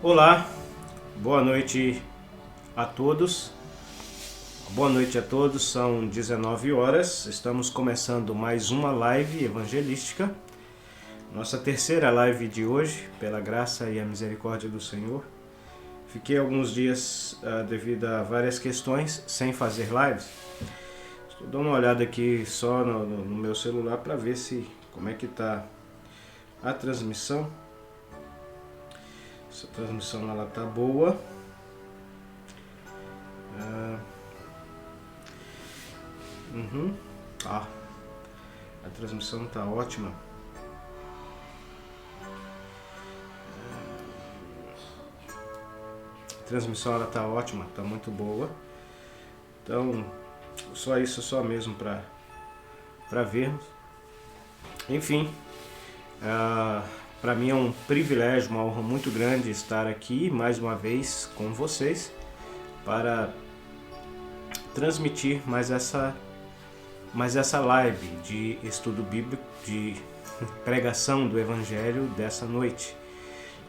Olá, boa noite a todos. Boa noite a todos, são 19 horas. Estamos começando mais uma live evangelística. Nossa terceira live de hoje, pela graça e a misericórdia do Senhor. Fiquei alguns dias devido a várias questões sem fazer lives. Estou dando uma olhada aqui só no meu celular para ver como é que está a transmissão. Essa transmissão ela tá boa. A transmissão tá ótima. A transmissão ela tá ótima, tá muito boa. Então, só isso, só mesmo para vermos. Enfim, para mim é um privilégio, uma honra muito grande estar aqui mais uma vez com vocês para transmitir mais essa live de estudo bíblico, de pregação do Evangelho dessa noite.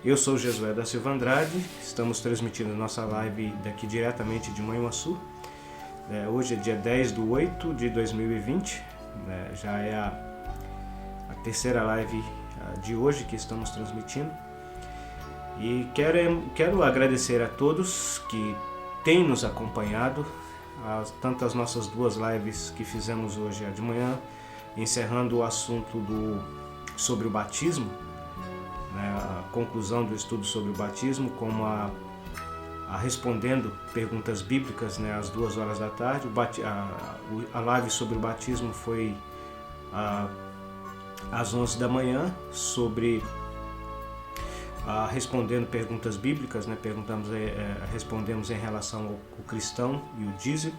Eu sou Josué da Silva Andrade, estamos transmitindo nossa live daqui diretamente de Manhuaçu. Hoje é dia 10/8/2020, já é a terceira live de hoje que estamos transmitindo. E quero agradecer a todos que têm nos acompanhado, tanto as nossas duas lives que fizemos hoje de manhã, encerrando o assunto sobre o batismo, a conclusão do estudo sobre o batismo, como a respondendo perguntas bíblicas, às 2 horas da tarde. A live sobre o batismo foi às 11 da manhã, sobre respondendo perguntas bíblicas, respondemos em relação ao cristão e o dízimo.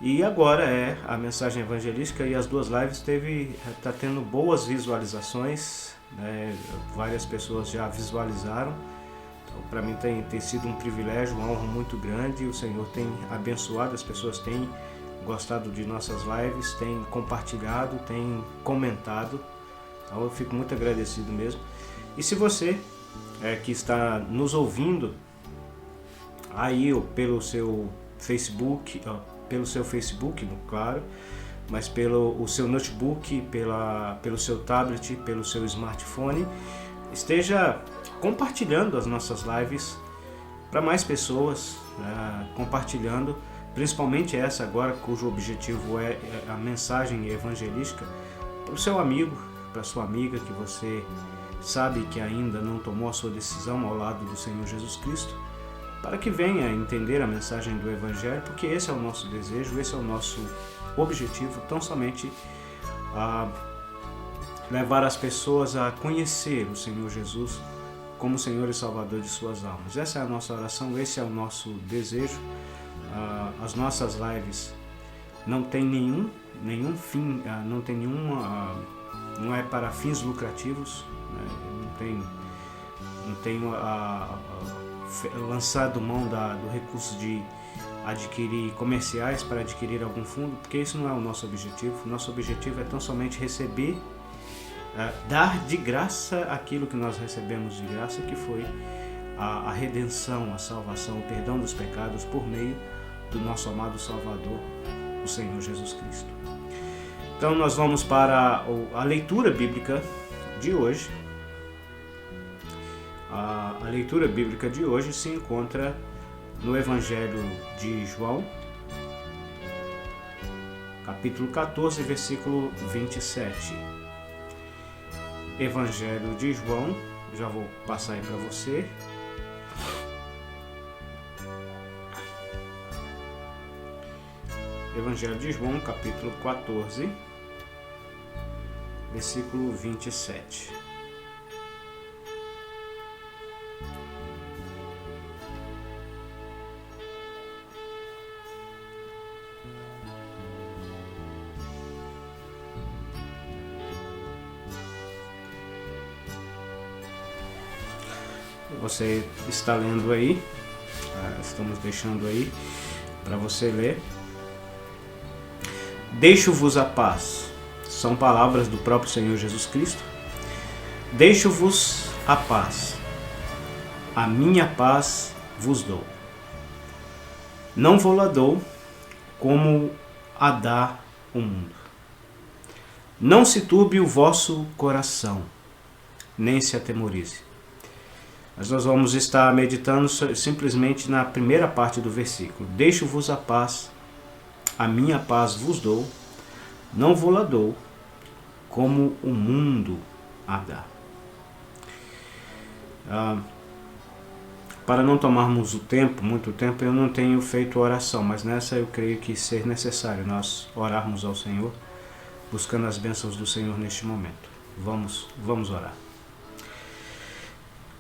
E agora é a mensagem evangelística, e as duas lives está tendo boas visualizações, várias pessoas já visualizaram. Então, para mim tem sido um privilégio, uma honra muito grande. O Senhor tem abençoado, as pessoas têm gostado de nossas lives, têm compartilhado, têm comentado. Então eu fico muito agradecido mesmo. E se você que está nos ouvindo aí pelo seu Facebook, claro, mas pelo seu notebook, pelo seu tablet, pelo seu smartphone, esteja compartilhando as nossas lives para mais pessoas, compartilhando, principalmente essa agora, cujo objetivo é a mensagem evangelística, para o seu amigo, para a sua amiga que você sabe que ainda não tomou a sua decisão ao lado do Senhor Jesus Cristo, para que venha entender a mensagem do Evangelho, porque esse é o nosso desejo, esse é o nosso objetivo, tão somente levar as pessoas a conhecer o Senhor Jesus como Senhor e Salvador de suas almas. Essa é a nossa oração, esse é o nosso desejo. As nossas lives não tem nenhum fim, não é para fins lucrativos, não tem lançado mão do recurso de adquirir comerciais para adquirir algum fundo, porque isso não é o nosso objetivo. O nosso objetivo é tão somente receber, dar de graça aquilo que nós recebemos de graça, que foi a redenção, a salvação, o perdão dos pecados por meio do nosso amado Salvador, o Senhor Jesus Cristo. Então nós vamos para a leitura bíblica de hoje. A leitura bíblica de hoje se encontra no Evangelho de João, capítulo 14, versículo 27. Evangelho de João, já vou passar aí para você. Evangelho de João, capítulo 14, versículo 27. Você está lendo aí, estamos deixando aí para você ler. Deixo-vos a paz. São palavras do próprio Senhor Jesus Cristo. Deixo-vos a paz. a minha paz vos dou. Não vou-la dou como a dá o mundo. Não se turbe o vosso coração, nem se atemorize. Mas nós vamos estar meditando simplesmente na primeira parte do versículo. Deixo-vos a paz, a minha paz vos dou, não vou-la dou como o mundo a dá. Para não tomarmos muito tempo, eu não tenho feito oração, mas nessa eu creio que ser necessário nós orarmos ao Senhor, buscando as bênçãos do Senhor neste momento. Vamos orar.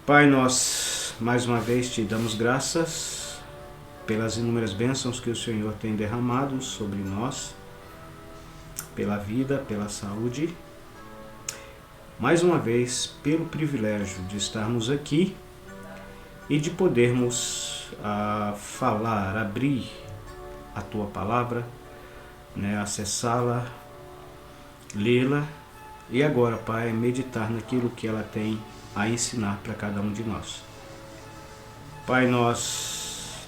Pai, nós mais uma vez te damos graças pelas inúmeras bênçãos que o Senhor tem derramado sobre nós, pela vida, pela saúde, mais uma vez pelo privilégio de estarmos aqui e de podermos falar, abrir a Tua Palavra, acessá-la, lê-la e agora, Pai, meditar naquilo que ela tem a ensinar para cada um de nós. Pai, nós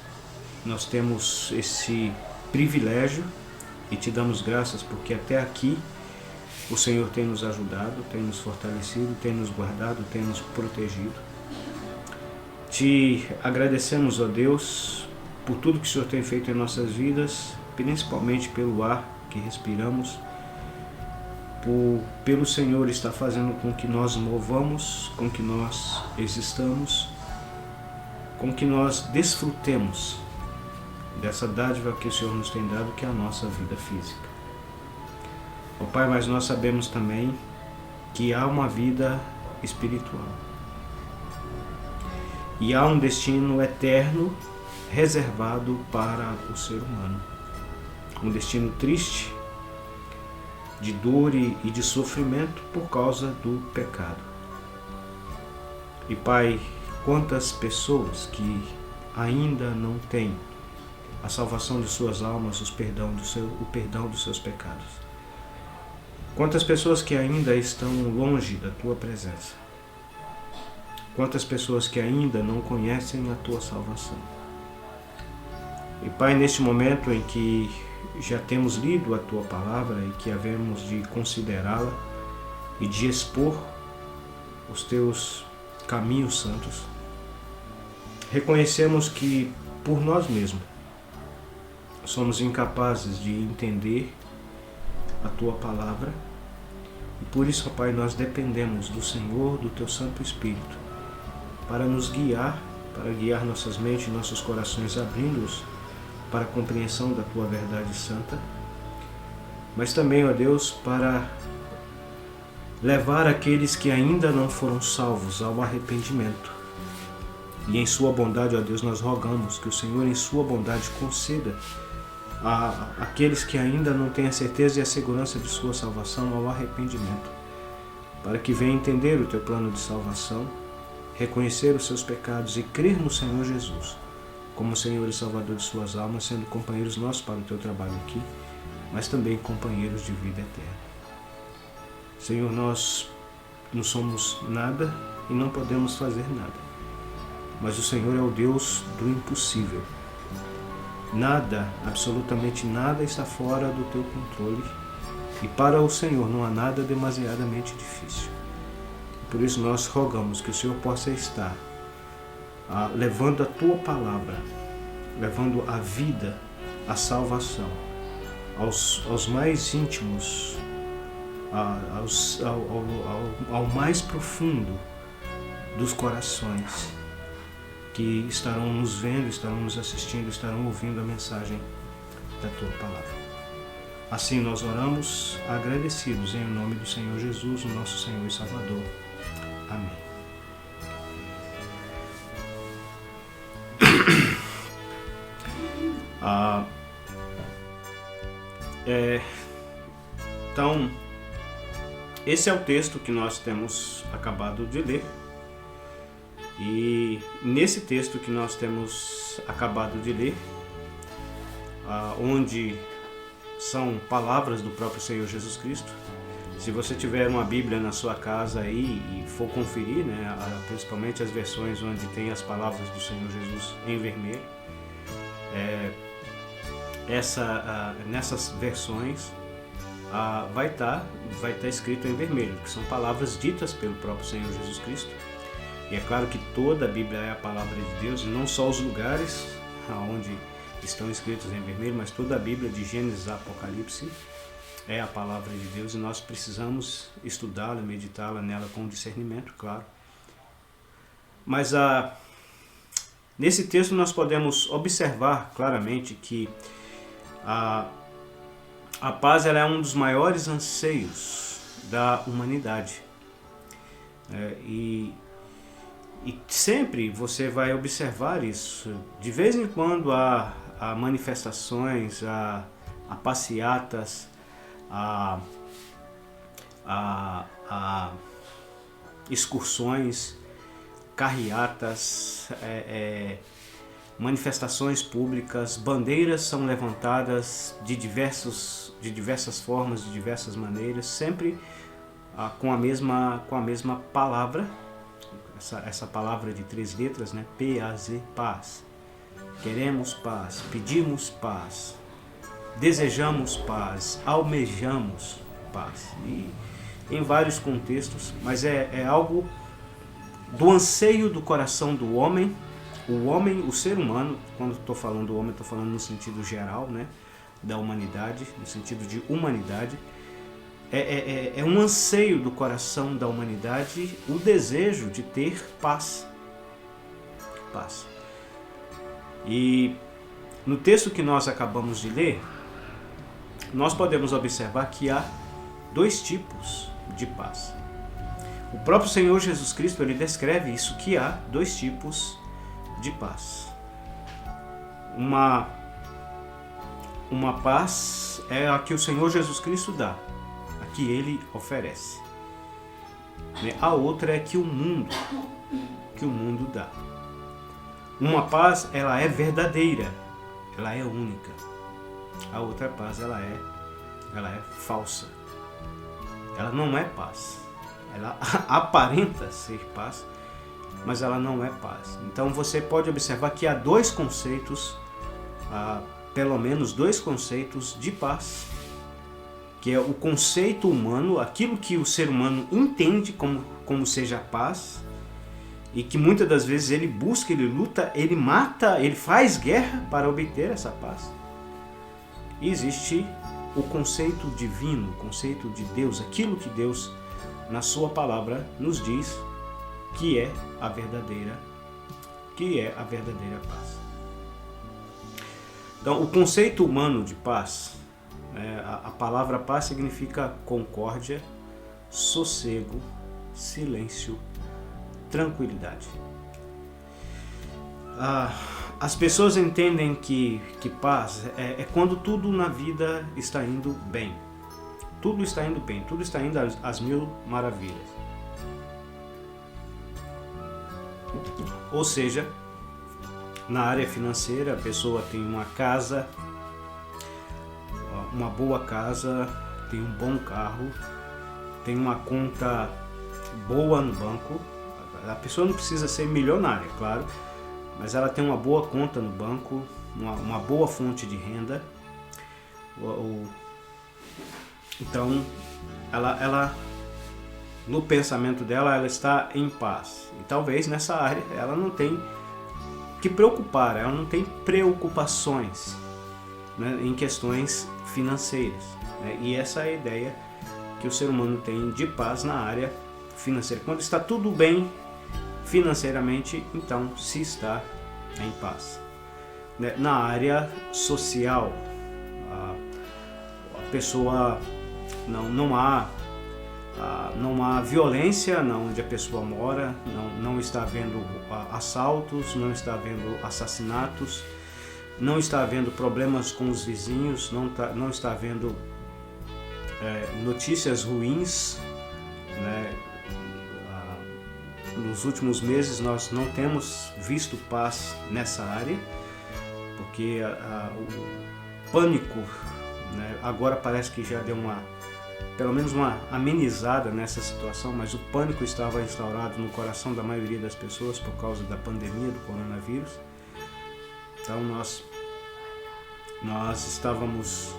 temos esse privilégio e te damos graças porque até aqui o Senhor tem nos ajudado, tem nos fortalecido, tem nos guardado, tem nos protegido. Te agradecemos, ó Deus, por tudo que o Senhor tem feito em nossas vidas, principalmente pelo ar que respiramos, pelo Senhor estar fazendo com que nós movamos, com que nós existamos, com que nós desfrutemos dessa dádiva que o Senhor nos tem dado, que é a nossa vida física. Ó Pai, mas nós sabemos também que há uma vida espiritual. E há um destino eterno reservado para o ser humano. Um destino triste, de dor e de sofrimento por causa do pecado. E Pai, quantas pessoas que ainda não têm a salvação de suas almas, o perdão dos seus pecados. Quantas pessoas que ainda estão longe da Tua presença. Quantas pessoas que ainda não conhecem a Tua salvação. E Pai, neste momento em que já temos lido a Tua Palavra e que havemos de considerá-la e de expor os Teus caminhos santos, reconhecemos que por nós mesmos somos incapazes de entender a Tua Palavra e por isso, ó Pai, nós dependemos do Senhor, do Teu Santo Espírito, para nos guiar, para guiar nossas mentes e nossos corações, abrindo-os para a compreensão da Tua verdade santa, mas também, ó Deus, para levar aqueles que ainda não foram salvos ao arrependimento. E em Sua bondade, ó Deus, nós rogamos que o Senhor, em Sua bondade, conceda àqueles que ainda não têm a certeza e a segurança de sua salvação ao arrependimento, para que venham entender o Teu plano de salvação, reconhecer os seus pecados e crer no Senhor Jesus como Senhor e Salvador de suas almas, sendo companheiros nossos para o Teu trabalho aqui, mas também companheiros de vida eterna. Senhor, nós não somos nada e não podemos fazer nada, mas o Senhor é o Deus do impossível. Nada, absolutamente nada está fora do Teu controle e para o Senhor não há nada demasiadamente difícil. Por isso nós rogamos que o Senhor possa estar levando a Tua Palavra, levando a vida, a salvação aos mais íntimos, ao mais profundo dos corações que estarão nos vendo, estarão nos assistindo, estarão ouvindo a mensagem da Tua Palavra. Assim nós oramos agradecidos em nome do Senhor Jesus, o nosso Senhor e Salvador. Amém. Então, esse é o texto que nós temos acabado de ler. E nesse texto que nós temos acabado de ler, onde são palavras do próprio Senhor Jesus Cristo, Se você tiver uma Bíblia na sua casa aí e for conferir, né, principalmente as versões onde tem as palavras do Senhor Jesus em vermelho, nessas versões vai estar escrito em vermelho, que são palavras ditas pelo próprio Senhor Jesus Cristo. E é claro que toda a Bíblia é a palavra de Deus, e não só os lugares onde estão escritos em vermelho, mas toda a Bíblia de Gênesis a Apocalipse é a palavra de Deus, e nós precisamos estudá-la, meditá-la nela com discernimento, claro. Mas nesse texto nós podemos observar claramente que a paz ela é um dos maiores anseios da humanidade. E sempre você vai observar isso. De vez em quando há manifestações, há passeatas, há excursões, carreatas, manifestações públicas, bandeiras são levantadas de diversas formas, de diversas maneiras, sempre com a mesma palavra, essa palavra de 3 letras, né? P-A-Z, paz. Queremos paz, pedimos paz, desejamos paz, almejamos paz. E em vários contextos, mas é algo do anseio do coração do homem. O ser humano, quando estou falando do homem, estou falando no sentido geral, né, da humanidade, no sentido de humanidade. É um anseio do coração da humanidade o desejo de ter paz. Paz. E no texto que nós acabamos de ler, nós podemos observar que há 2 tipos de paz. O próprio Senhor Jesus Cristo ele descreve isso, que há 2 tipos de paz. Uma paz é a que o Senhor Jesus Cristo dá, a que Ele oferece. A outra é que o mundo dá. Uma paz, ela é verdadeira, ela é única. A outra paz, ela é falsa. Ela não é paz. Ela aparenta ser paz, mas ela não é paz. Então você pode observar que há 2 conceitos, pelo menos 2 conceitos de paz, que é o conceito humano, aquilo que o ser humano entende como seja paz, e que muitas das vezes ele busca, ele luta, ele mata, ele faz guerra para obter essa paz. E existe o conceito divino, o conceito de Deus, aquilo que Deus na sua palavra nos diz que é a verdadeira paz. Então, o conceito humano de paz, a palavra paz significa concórdia, sossego, silêncio, tranquilidade. As pessoas entendem que paz é quando tudo na vida está indo bem. Tudo está indo bem, tudo está indo às mil maravilhas. Ou seja, na área financeira, a pessoa tem uma casa, uma boa casa, tem um bom carro, tem uma conta boa no banco. A pessoa não precisa ser milionária, claro, mas ela tem uma boa conta no banco, uma boa fonte de renda. Então, ela no pensamento dela, ela está em paz. E talvez nessa área ela não tem que preocupar, ela não tem preocupações, né, em questões financeiras. Né? E essa é a ideia que o ser humano tem de paz na área financeira. Quando está tudo bem financeiramente, então se está em paz. Né? Na área social, a pessoa não há violência onde a pessoa mora, não está havendo assaltos, não está havendo assassinatos, não está havendo problemas com os vizinhos, não está havendo notícias ruins. Né? Nos últimos meses nós não temos visto paz nessa área, porque o pânico, né? Agora parece que já deu pelo menos uma amenizada nessa situação, mas o pânico estava instaurado no coração da maioria das pessoas por causa da pandemia do coronavírus. Então nós estávamos,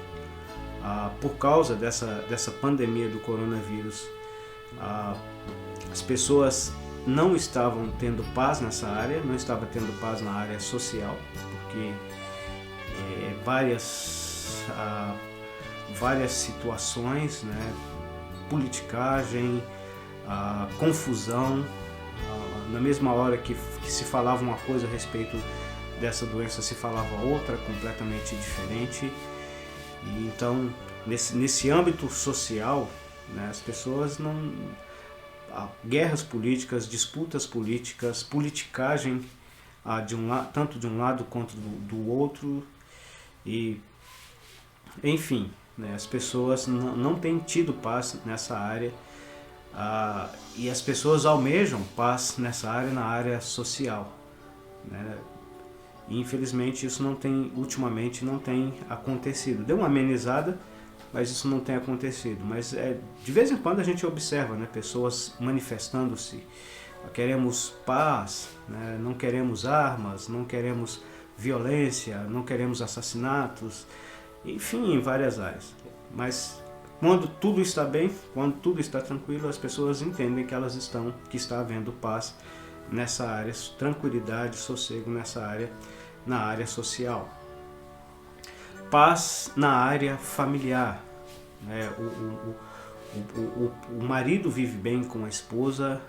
por causa dessa pandemia do coronavírus, as pessoas não estavam tendo paz nessa área, não estavam tendo paz na área social, porque várias situações, né, politicagem, confusão, na mesma hora que se falava uma coisa a respeito dessa doença, se falava outra completamente diferente. E então, nesse âmbito social, né, as pessoas não... guerras políticas, disputas políticas, politicagem, tanto de um lado quanto do outro, e enfim, né, as pessoas não têm tido paz nessa área, e as pessoas almejam paz nessa área, na área social, né? E infelizmente isso ultimamente não tem acontecido. Deu uma amenizada, mas isso não tem acontecido. Mas de vez em quando a gente observa, né, pessoas manifestando-se. Queremos paz, né, não queremos armas, não queremos violência, não queremos assassinatos, enfim, em várias áreas. Mas quando tudo está bem, quando tudo está tranquilo, as pessoas entendem que está havendo paz nessa área, tranquilidade, sossego nessa área, na área social. Paz na área familiar, né? O marido vive bem com a esposa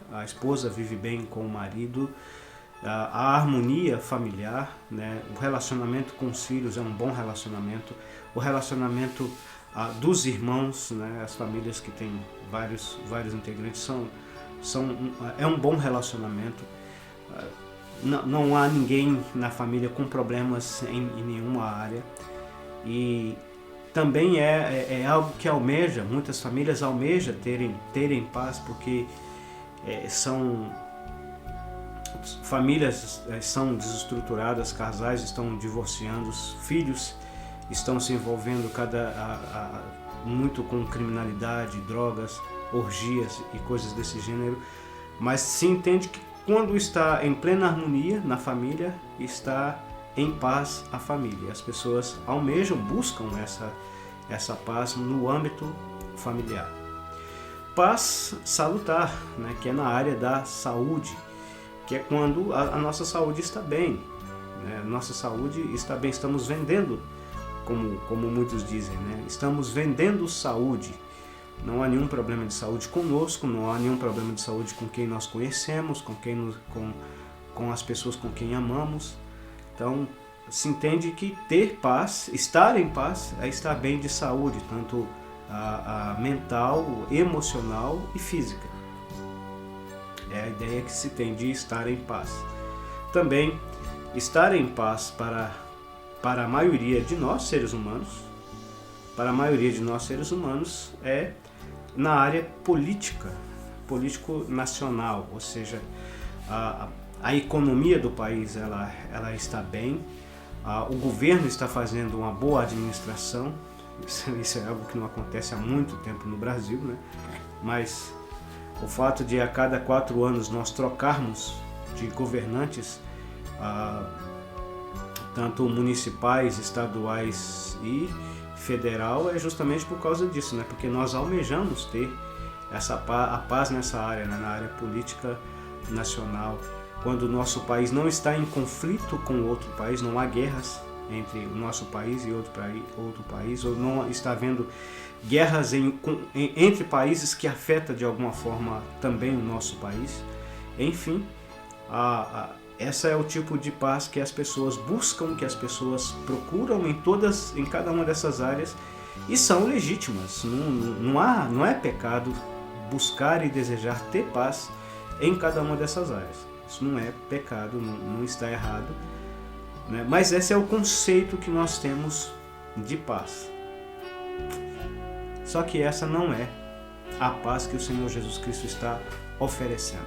vive bem com o marido, a harmonia familiar, né? O relacionamento com os filhos é um bom relacionamento, o relacionamento dos irmãos, né? As famílias que têm vários integrantes é um bom relacionamento. Não há ninguém na família com problemas em nenhuma área, e também é algo que muitas famílias almejam terem paz, porque famílias são desestruturadas, casais estão divorciando, filhos estão se envolvendo muito com criminalidade, drogas, orgias e coisas desse gênero, mas se entende que quando está em plena harmonia na família, está em paz a família. As pessoas buscam essa paz no âmbito familiar. Paz salutar, né, que é na área da saúde, que é quando a nossa saúde está bem, né? Nossa saúde está bem, estamos vendendo, como muitos dizem, né? Estamos vendendo saúde. Não há nenhum problema de saúde conosco, não há nenhum problema de saúde com quem nós conhecemos, com as pessoas com quem amamos. Então, se entende que ter paz, estar em paz, é estar bem de saúde, tanto mental, emocional e física. É a ideia que se tem de estar em paz. Também, estar em paz para a maioria de nós, seres humanos, é na área político-nacional, ou seja, a economia do país ela está bem, o governo está fazendo uma boa administração. Isso é algo que não acontece há muito tempo no Brasil, né? Mas o fato de a cada 4 anos nós trocarmos de governantes, tanto municipais, estaduais e federal, é justamente por causa disso, né? Porque nós almejamos ter a paz nessa área, né? Na área política nacional. Quando o nosso país não está em conflito com outro país, não há guerras entre o nosso país e outro país, ou não está havendo guerras entre países que afetam de alguma forma também o nosso país. Enfim, essa é o tipo de paz que as pessoas buscam, que as pessoas procuram em cada uma dessas áreas, e são legítimas. Não é pecado buscar e desejar ter paz em cada uma dessas áreas. Isso não é pecado, não está errado, né? Mas esse é o conceito que nós temos de paz. Só que essa não é a paz que o Senhor Jesus Cristo está oferecendo.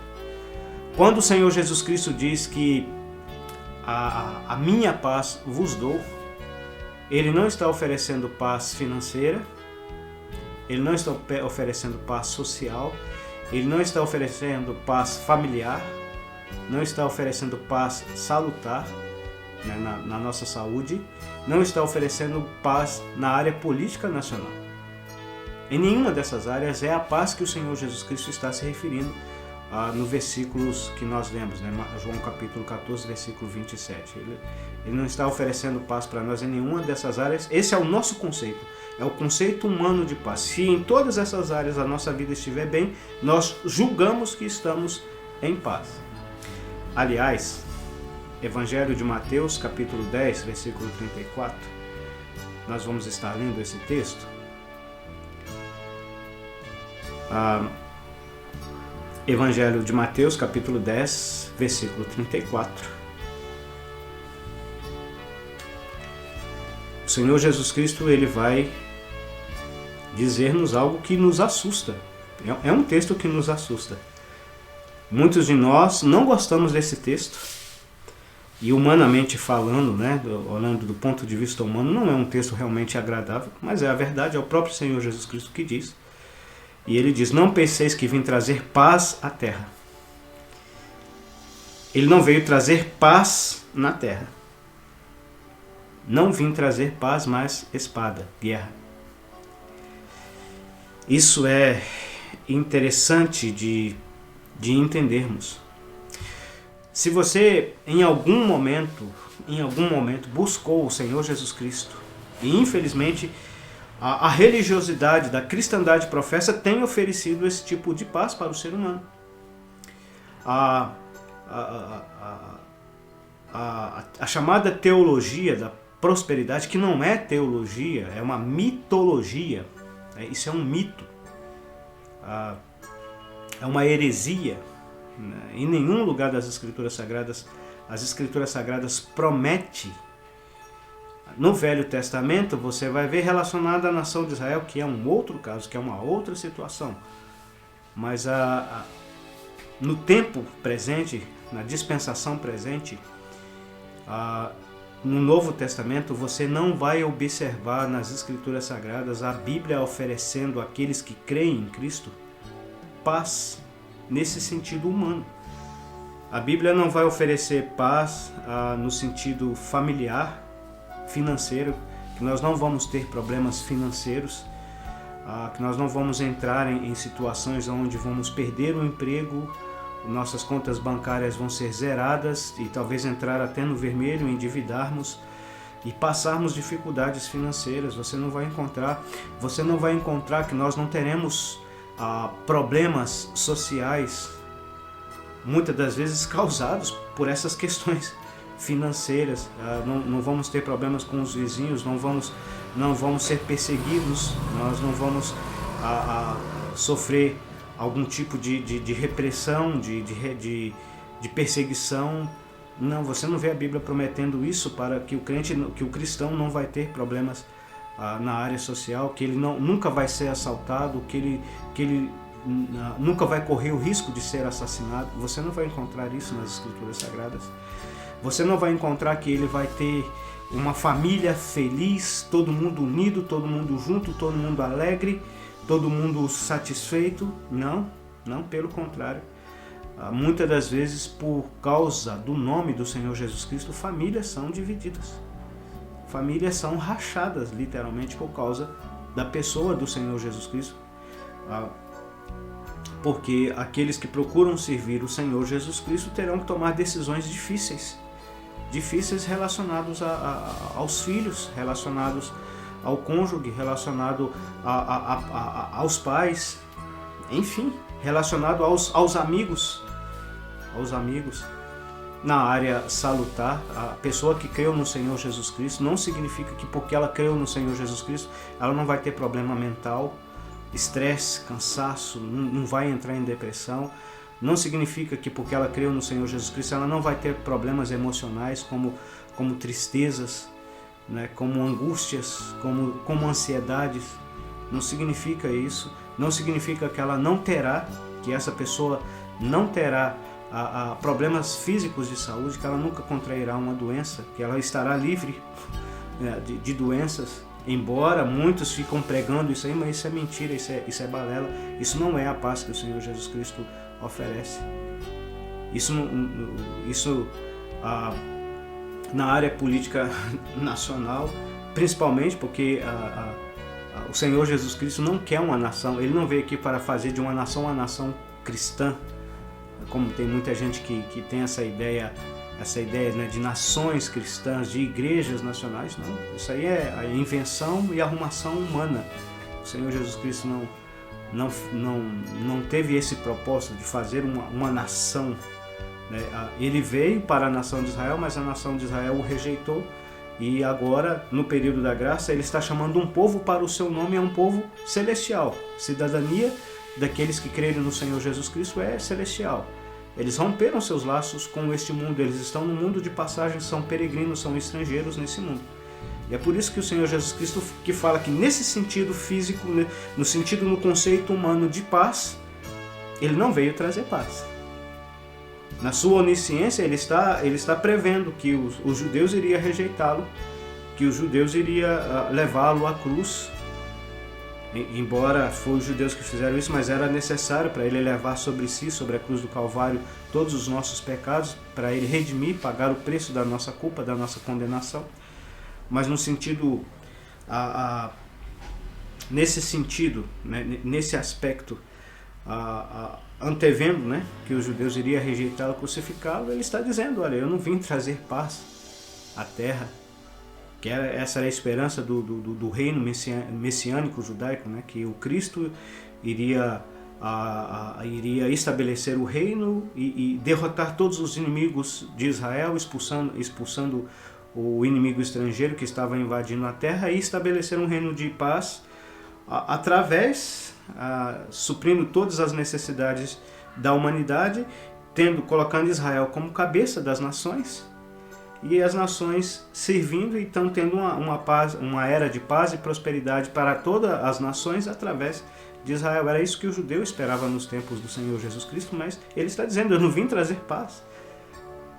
Quando o Senhor Jesus Cristo diz que a minha paz vos dou, Ele não está oferecendo paz financeira, Ele não está oferecendo paz social, ele não está oferecendo paz familiar, não está oferecendo paz salutar, né, na nossa saúde, não está oferecendo paz na área política nacional. Em nenhuma dessas áreas é a paz que o Senhor Jesus Cristo está se referindo no versículos que nós lemos, né? João capítulo 14, versículo 27. Ele não está oferecendo paz para nós em nenhuma dessas áreas. Esse é o nosso conceito, é o conceito humano de paz. Se em todas essas áreas a nossa vida estiver bem, nós julgamos que estamos em paz. Aliás, Evangelho de Mateus, capítulo 10, versículo 34, nós vamos estar lendo esse texto. Evangelho de Mateus, capítulo 10, versículo 34. O Senhor Jesus Cristo, ele vai dizer-nos algo que nos assusta. É um texto que nos assusta. Muitos de nós não gostamos desse texto. E humanamente falando, né, olhando do ponto de vista humano, não é um texto realmente agradável, mas é a verdade, é o próprio Senhor Jesus Cristo que diz. E ele diz: não penseis que vim trazer paz à terra. Ele não veio trazer paz na terra. Não vim trazer paz, mas espada, guerra. Isso é interessante de entendermos. Se você em algum momento buscou o Senhor Jesus Cristo, e infelizmente a religiosidade da cristandade professa tem oferecido esse tipo de paz para o ser humano. A chamada teologia da prosperidade, que não é teologia, é uma mitologia, isso é um mito, é uma heresia. Em nenhum lugar das Escrituras Sagradas, as Escrituras Sagradas prometem. No Velho Testamento você vai ver relacionado à nação de Israel, que é um outro caso, que é uma outra situação. Mas no tempo presente, na dispensação presente, no Novo Testamento você não vai observar nas Escrituras Sagradas a Bíblia oferecendo àqueles que creem em Cristo paz nesse sentido humano. A Bíblia não vai oferecer paz no sentido familiar, financeiro, que nós não vamos ter problemas financeiros, que nós não vamos entrar em situações onde vamos perder o emprego, nossas contas bancárias vão ser zeradas e talvez entrar até no vermelho, endividarmos e passarmos dificuldades financeiras. Você não vai encontrar que nós não teremos problemas sociais, muitas das vezes causados por essas questões financeiras. Não vamos ter problemas com os vizinhos, não vamos ser perseguidos, nós não vamos sofrer algum tipo de repressão, de perseguição. Não, você não vê a Bíblia prometendo isso para que o cristão não vai ter problemas na área social, que ele nunca vai ser assaltado, que ele nunca vai correr o risco de ser assassinado. Você não vai encontrar isso nas Escrituras Sagradas. Você não vai encontrar que ele vai ter uma família feliz, todo mundo unido, todo mundo junto, todo mundo alegre, todo mundo satisfeito. Não, pelo contrário. Muitas das vezes, por causa do nome do Senhor Jesus Cristo, famílias são divididas. Famílias são rachadas, literalmente, por causa da pessoa do Senhor Jesus Cristo. Porque aqueles que procuram servir o Senhor Jesus Cristo terão que tomar decisões difíceis relacionados aos filhos, relacionados ao cônjuge, relacionado aos pais, enfim, relacionado aos amigos. Na área salutar, a pessoa que creu no Senhor Jesus Cristo não significa que porque ela creu no Senhor Jesus Cristo, ela não vai ter problema mental, estresse, cansaço, não vai entrar em depressão. Não significa que porque ela creu no Senhor Jesus Cristo, ela não vai ter problemas emocionais como tristezas, né, como angústias, como ansiedades. Não significa isso. Não significa que essa pessoa não terá problemas físicos de saúde, que ela nunca contrairá uma doença, que ela estará livre de doenças. Embora muitos ficam pregando isso aí, mas isso é mentira, isso é balela. Isso não é a paz que o Senhor Jesus Cristo oferece. Isso na área política nacional, principalmente porque o Senhor Jesus Cristo não quer uma nação, Ele não veio aqui para fazer de uma nação cristã, como tem muita gente que tem essa ideia, né, de nações cristãs, de igrejas nacionais. Não, isso aí é a invenção e arrumação humana. O Senhor Jesus Cristo não teve esse propósito de fazer uma nação, né? Ele veio para a nação de Israel, mas a nação de Israel o rejeitou, e agora, no período da graça, Ele está chamando um povo para o seu nome, é um povo celestial. Cidadania daqueles que creram no Senhor Jesus Cristo é celestial. Eles romperam seus laços com este mundo, eles estão no mundo de passagem, são peregrinos, são estrangeiros nesse mundo. E é por isso que o Senhor Jesus Cristo que fala que nesse sentido físico, no conceito humano de paz, Ele não veio trazer paz. Na sua onisciência, Ele está prevendo que os judeus iriam rejeitá-lo, que os judeus iriam levá-lo à cruz. Embora foram os judeus que fizeram isso, mas era necessário para Ele levar sobre si, sobre a cruz do Calvário, todos os nossos pecados, para Ele redimir, pagar o preço da nossa culpa, da nossa condenação. Mas no sentido, nesse sentido, né, nesse aspecto, antevendo, né, que os judeus iriam rejeitá-lo, crucificá-lo, Ele está dizendo: olha, eu não vim trazer paz à terra. Que essa era a esperança do reino messiânico judaico, né? Que o Cristo iria estabelecer o reino e derrotar todos os inimigos de Israel, expulsando o inimigo estrangeiro que estava invadindo a terra, e estabelecer um reino de paz através, suprindo todas as necessidades da humanidade, colocando Israel como cabeça das nações, e as nações servindo e estão tendo uma era de paz e prosperidade para todas as nações através de Israel. Era isso que o judeu esperava nos tempos do Senhor Jesus Cristo, mas Ele está dizendo: eu não vim trazer paz.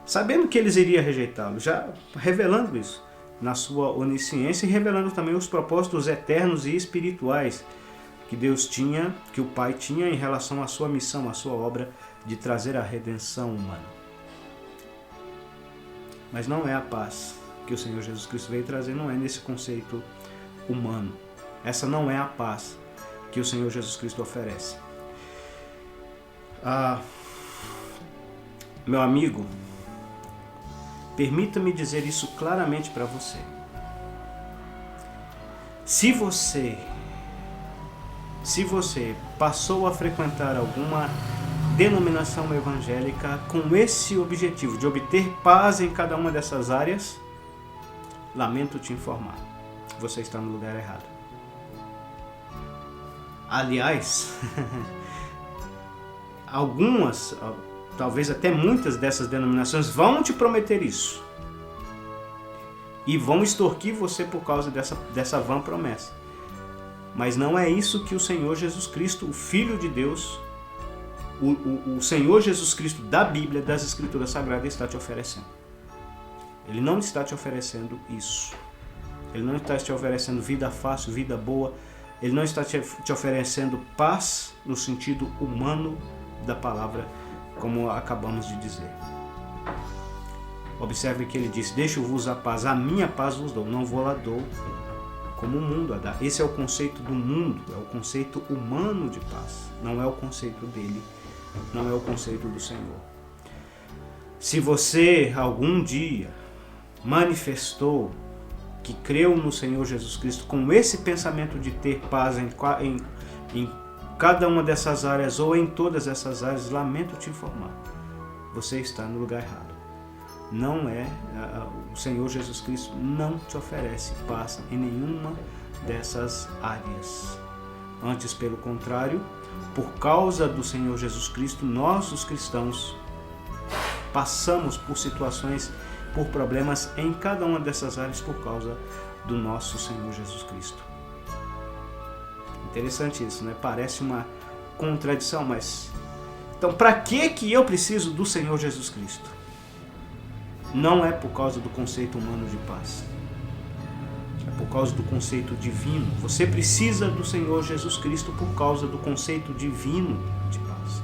Sabendo que eles iriam rejeitá-lo, já revelando isso na sua onisciência e revelando também os propósitos eternos e espirituais que Deus tinha, que o Pai tinha em relação à sua missão, à sua obra de trazer a redenção humana. Mas não é a paz que o Senhor Jesus Cristo veio trazer, não é nesse conceito humano. Essa não é a paz que o Senhor Jesus Cristo oferece. Meu amigo, permita-me dizer isso claramente para você. Se você passou a frequentar alguma denominação evangélica com esse objetivo de obter paz em cada uma dessas áreas, lamento te informar, você está no lugar errado. Aliás, algumas, talvez até muitas dessas denominações vão te prometer isso e vão extorquir você por causa dessa vã promessa. Mas não é isso que o Senhor Jesus Cristo, o Filho de Deus, o Senhor Jesus Cristo da Bíblia, das Escrituras Sagradas, está te oferecendo. Ele não está te oferecendo isso. Ele não está te oferecendo vida fácil, vida boa. Ele não está te oferecendo paz no sentido humano da palavra, como acabamos de dizer. Observe que Ele disse: deixo-vos a paz, a minha paz vos dou, não vou lá dou como o mundo a dá. Esse é o conceito do mundo, é o conceito humano de paz, não é o conceito dele, não é o conceito do Senhor. Se você algum dia manifestou que creu no Senhor Jesus Cristo com esse pensamento de ter paz em cada uma dessas áreas ou em todas essas áreas, lamento te informar, você está no lugar errado. Não é, o Senhor Jesus Cristo não te oferece paz em nenhuma dessas áreas. Antes, pelo contrário, por causa do Senhor Jesus Cristo, nós, os cristãos, passamos por situações, por problemas em cada uma dessas áreas por causa do nosso Senhor Jesus Cristo. Interessante isso, né? Parece uma contradição, mas... Então, para que eu preciso do Senhor Jesus Cristo? Não é por causa do conceito humano de paz. É por por causa do conceito divino. Você precisa do Senhor Jesus Cristo por causa do conceito divino de paz.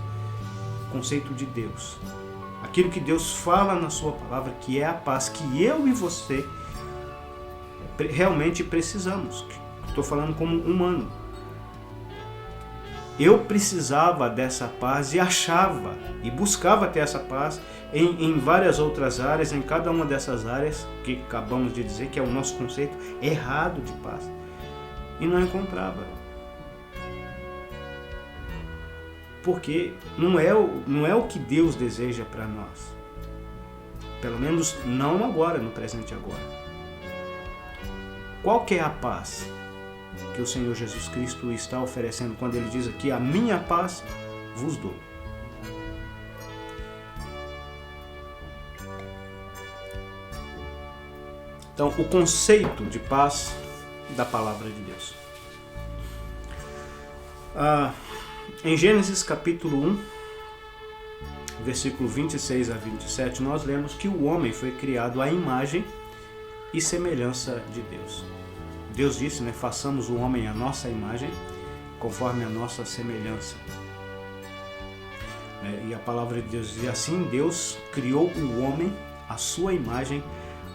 O conceito de Deus. Aquilo que Deus fala na sua palavra, que é a paz que eu e você realmente precisamos. Estou falando como humano. Eu precisava dessa paz e achava e buscava ter essa paz em várias outras áreas, em cada uma dessas áreas que acabamos de dizer que é o nosso conceito errado de paz, e não encontrava. Porque não é o que Deus deseja para nós. Pelo menos não agora, no presente agora. Qual que é a paz que o Senhor Jesus Cristo está oferecendo quando Ele diz aqui: a minha paz vos dou? Então, o conceito de paz da palavra de Deus. Em Gênesis capítulo 1, versículo 26 a 27, nós lemos que o homem foi criado à imagem e semelhança de Deus. Deus disse, façamos o homem à nossa imagem, conforme a nossa semelhança. E a palavra de Deus diz assim: Deus criou o homem à sua imagem,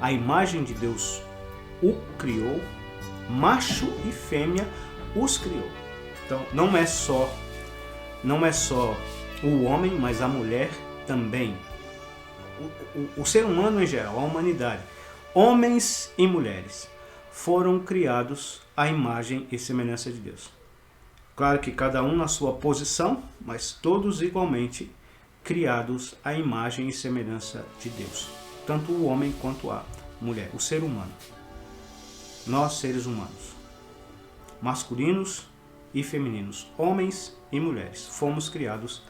a imagem de Deus o criou, macho e fêmea os criou. Então não é só o homem, mas a mulher também. O ser humano em geral, a humanidade, homens e mulheres, foram criados à imagem e semelhança de Deus. Claro que cada um na sua posição, mas todos igualmente criados à imagem e semelhança de Deus. Tanto o homem quanto a mulher, o ser humano. Nós, seres humanos, masculinos e femininos, homens e mulheres, fomos criados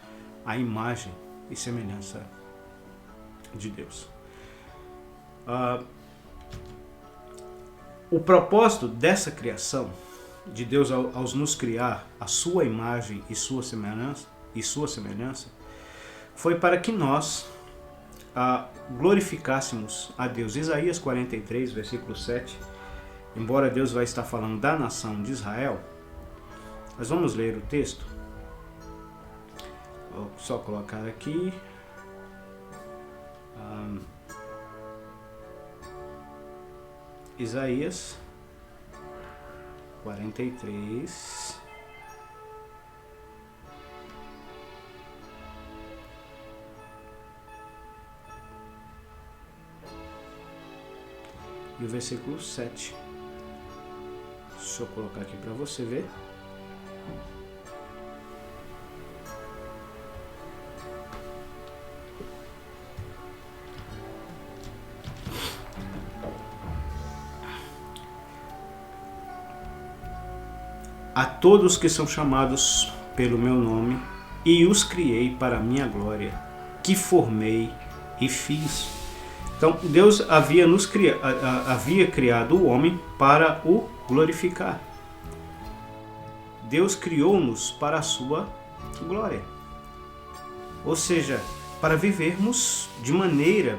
à imagem e semelhança de Deus. O propósito dessa criação, de Deus ao nos criar a sua imagem e sua semelhança, foi para que nós glorificássemos a Deus. Isaías 43, versículo 7, embora Deus vai estar falando da nação de Israel, nós vamos ler o texto. Vou só colocar aqui. Isaías 43. E o versículo 7. Deixa eu colocar aqui para você ver. A todos que são chamados pelo meu nome, e os criei para a minha glória, que formei e fiz. Então, Deus havia criado o homem para o glorificar. Deus criou-nos para a sua glória. Ou seja, para vivermos de maneira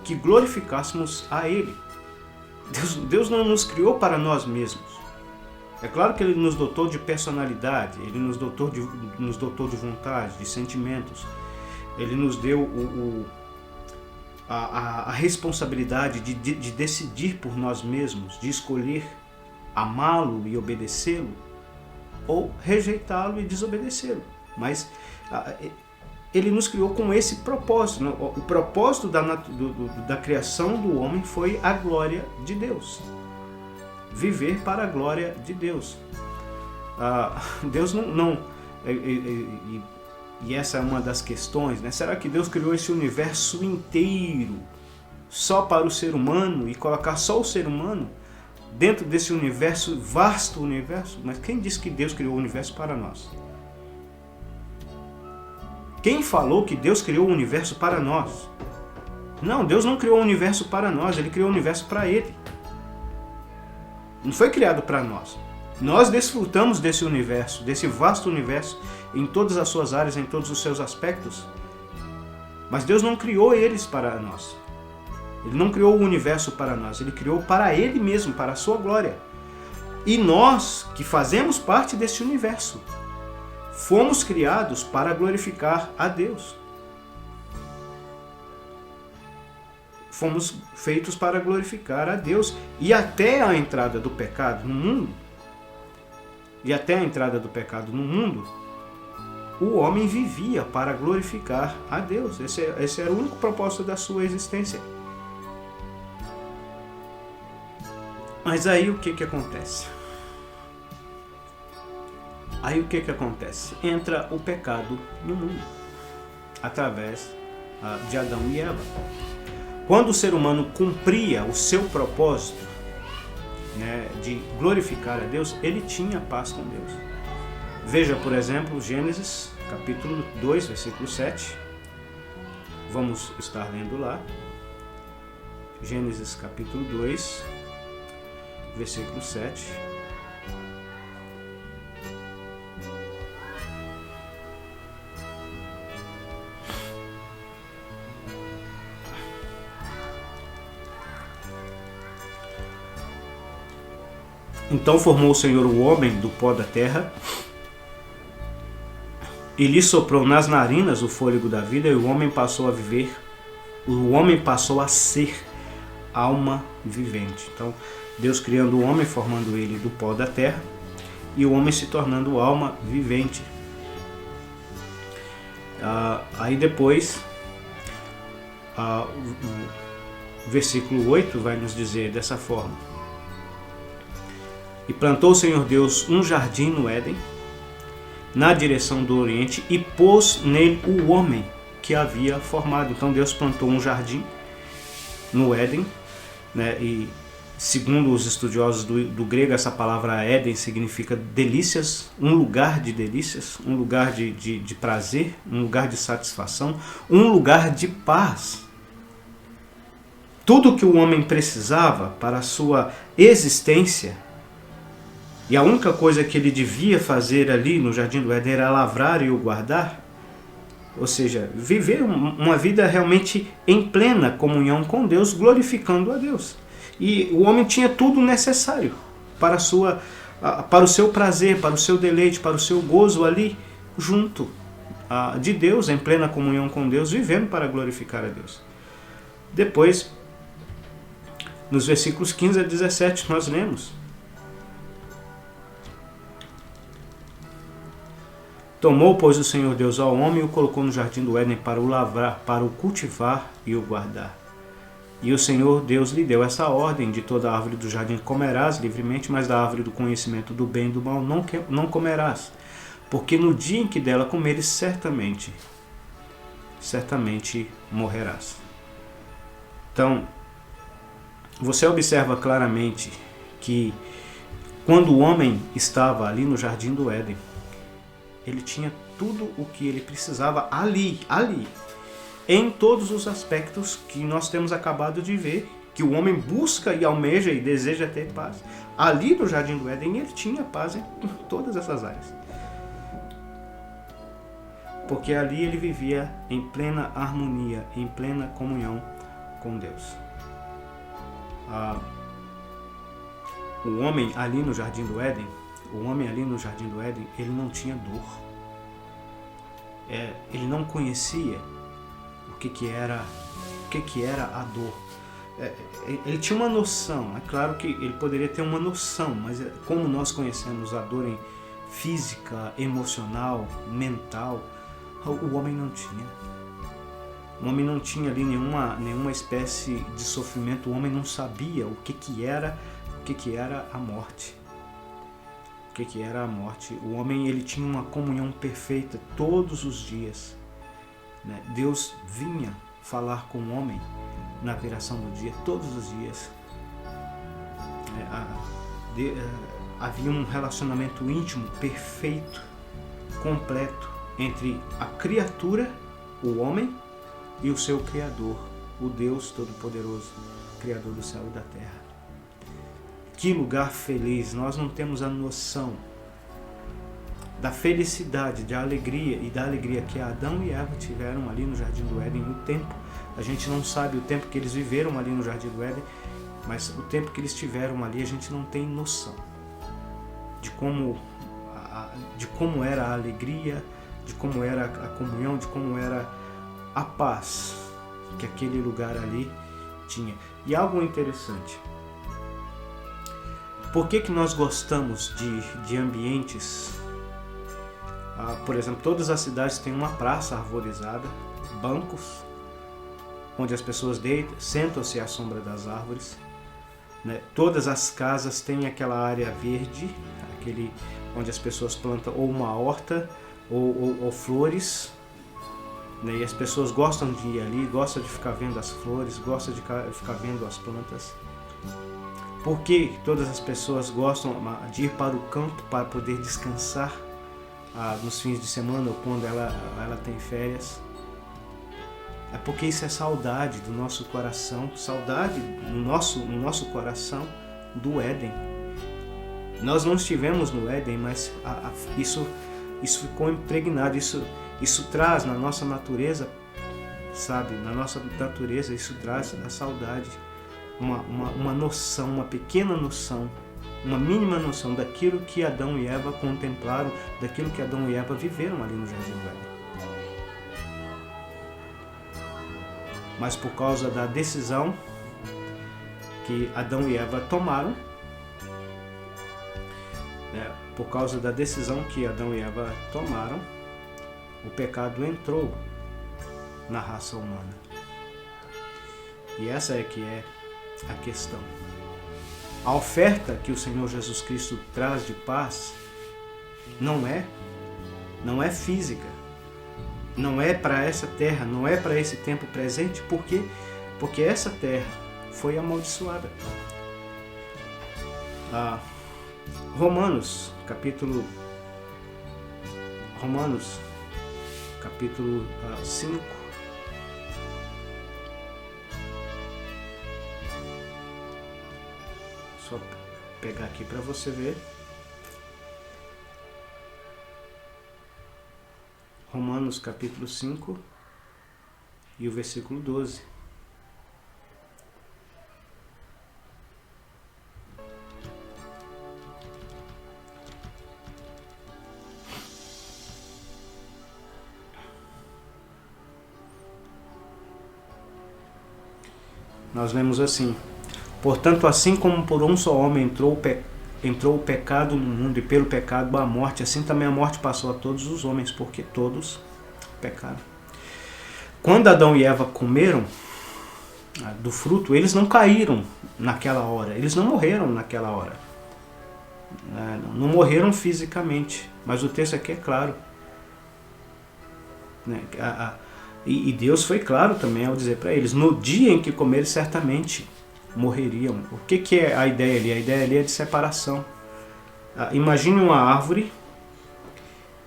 que glorificássemos a Ele. Deus não nos criou para nós mesmos. É claro que Ele nos dotou de personalidade, Ele nos dotou de vontade, de sentimentos. Ele nos deu a responsabilidade de decidir por nós mesmos, de escolher amá-lo e obedecê-lo, ou rejeitá-lo e desobedecê-lo. Mas Ele nos criou com esse propósito. O propósito da criação do homem foi a glória de Deus. Viver para a glória de Deus. Deus não e essa é uma das questões, Será que Deus criou esse universo inteiro só para o ser humano e colocar só o ser humano dentro desse universo, vasto universo? Mas quem disse que Deus criou o universo para nós? Quem falou que Deus criou o universo para nós? Não, Deus não criou o universo para nós, Ele criou o universo para Ele. Não foi criado para nós. Nós desfrutamos desse universo, desse vasto universo, em todas as suas áreas, em todos os seus aspectos. Mas Deus não criou eles para nós. Ele não criou o universo para nós, ele criou para ele mesmo, para a sua glória. E nós, que fazemos parte desse universo, fomos criados para glorificar a Deus. Fomos feitos para glorificar a Deus. E até a entrada do pecado no mundo, o homem vivia para glorificar a Deus. Esse era o único propósito da sua existência. Mas aí o que acontece? Entra o pecado no mundo, através de Adão e Eva. Quando o ser humano cumpria o seu propósito, né, de glorificar a Deus, ele tinha paz com Deus. Veja, por exemplo, Gênesis capítulo 2, versículo 7. Vamos estar lendo lá. Gênesis capítulo 2, versículo 7. Então formou o Senhor o homem do pó da terra e lhe soprou nas narinas o fôlego da vida, e o homem passou a ser alma vivente. Então, Deus criando o homem, formando ele do pó da terra, e o homem se tornando alma vivente. Aí depois, o versículo 8 vai nos dizer dessa forma: e plantou o Senhor Deus um jardim no Éden, na direção do Oriente, e pôs nele o homem que havia formado. Então Deus plantou um jardim no Éden, né? E segundo os estudiosos do grego, essa palavra Éden significa delícias, um lugar de delícias, um lugar de prazer, um lugar de satisfação, um lugar de paz. Tudo que o homem precisava para a sua existência, e a única coisa que ele devia fazer ali no Jardim do Éden era lavrar e o guardar, ou seja, viver uma vida realmente em plena comunhão com Deus, glorificando a Deus. E o homem tinha tudo necessário para o seu prazer, para o seu deleite, para o seu gozo ali, junto de Deus, em plena comunhão com Deus, vivendo para glorificar a Deus. Depois, nos versículos 15 a 17, nós lemos: tomou, pois, o Senhor Deus ao homem e o colocou no jardim do Éden para o lavrar, para o cultivar e o guardar. E o Senhor Deus lhe deu essa ordem: de toda a árvore do jardim comerás livremente, mas da árvore do conhecimento do bem e do mal não comerás, porque no dia em que dela comeres, certamente morrerás. Então, você observa claramente que quando o homem estava ali no jardim do Éden, ele tinha tudo o que ele precisava ali, em todos os aspectos que nós temos acabado de ver, que o homem busca e almeja e deseja ter paz. Ali no Jardim do Éden ele tinha paz em todas essas áreas. Porque ali ele vivia em plena harmonia, em plena comunhão com Deus. O homem ali no Jardim do Éden, ele não tinha dor. Ele não conhecia o que era a dor. Ele tinha uma noção, é claro que ele poderia ter uma noção, mas como nós conhecemos a dor física, emocional, mental, o homem não tinha. O homem não tinha ali nenhuma espécie de sofrimento. O homem não sabia o que era a morte. O que era a morte? O homem, ele tinha uma comunhão perfeita todos os dias, né? Deus vinha falar com o homem na viração do dia, todos os dias. Havia um relacionamento íntimo, perfeito, completo, entre a criatura, o homem, e o seu Criador, o Deus Todo-Poderoso, Criador do céu e da terra. Que lugar feliz! Nós não temos a noção da felicidade, da alegria e da alegria que Adão e Eva tiveram ali no Jardim do Éden no tempo. A gente não sabe o tempo que eles viveram ali no Jardim do Éden, mas o tempo que eles tiveram ali a gente não tem noção de como era a alegria, de como era a comunhão, de como era a paz que aquele lugar ali tinha. E algo interessante, por que nós gostamos de ambientes, por exemplo, todas as cidades têm uma praça arvorizada, bancos, onde as pessoas sentam-se à sombra das árvores, né? Todas as casas têm aquela área verde, onde as pessoas plantam ou uma horta ou flores, né? E as pessoas gostam de ir ali, gostam de ficar vendo as flores, gostam de ficar vendo as plantas. Por que todas as pessoas gostam de ir para o campo para poder descansar nos fins de semana ou quando ela tem férias? É porque isso é saudade do nosso coração, saudade no nosso coração do Éden. Nós não estivemos no Éden, mas isso ficou impregnado, isso traz na nossa natureza, sabe? Na nossa natureza isso traz a saudade, uma noção, uma pequena noção, uma mínima noção daquilo que Adão e Eva contemplaram, daquilo que Adão e Eva viveram ali no Jardim do Éden. Mas por causa da decisão que Adão e Eva tomaram, o pecado entrou na raça humana. E essa é que é a questão. A oferta que o Senhor Jesus Cristo traz de paz não é física. Não é para essa terra, não é para esse tempo presente, porque essa terra foi amaldiçoada. Romanos, capítulo 5. Só pegar aqui para você ver. Romanos capítulo 5 e o versículo 12. Nós lemos assim: portanto, assim como por um só homem entrou o pecado no mundo, e pelo pecado a morte, assim também a morte passou a todos os homens, porque todos pecaram. Quando Adão e Eva comeram do fruto, eles não caíram naquela hora, eles não morreram naquela hora, não morreram fisicamente, mas o texto aqui é claro, né? E Deus foi claro também ao dizer para eles: no dia em que comerem, certamente morreriam. O que é a ideia ali? A ideia ali é de separação. Imagine uma árvore,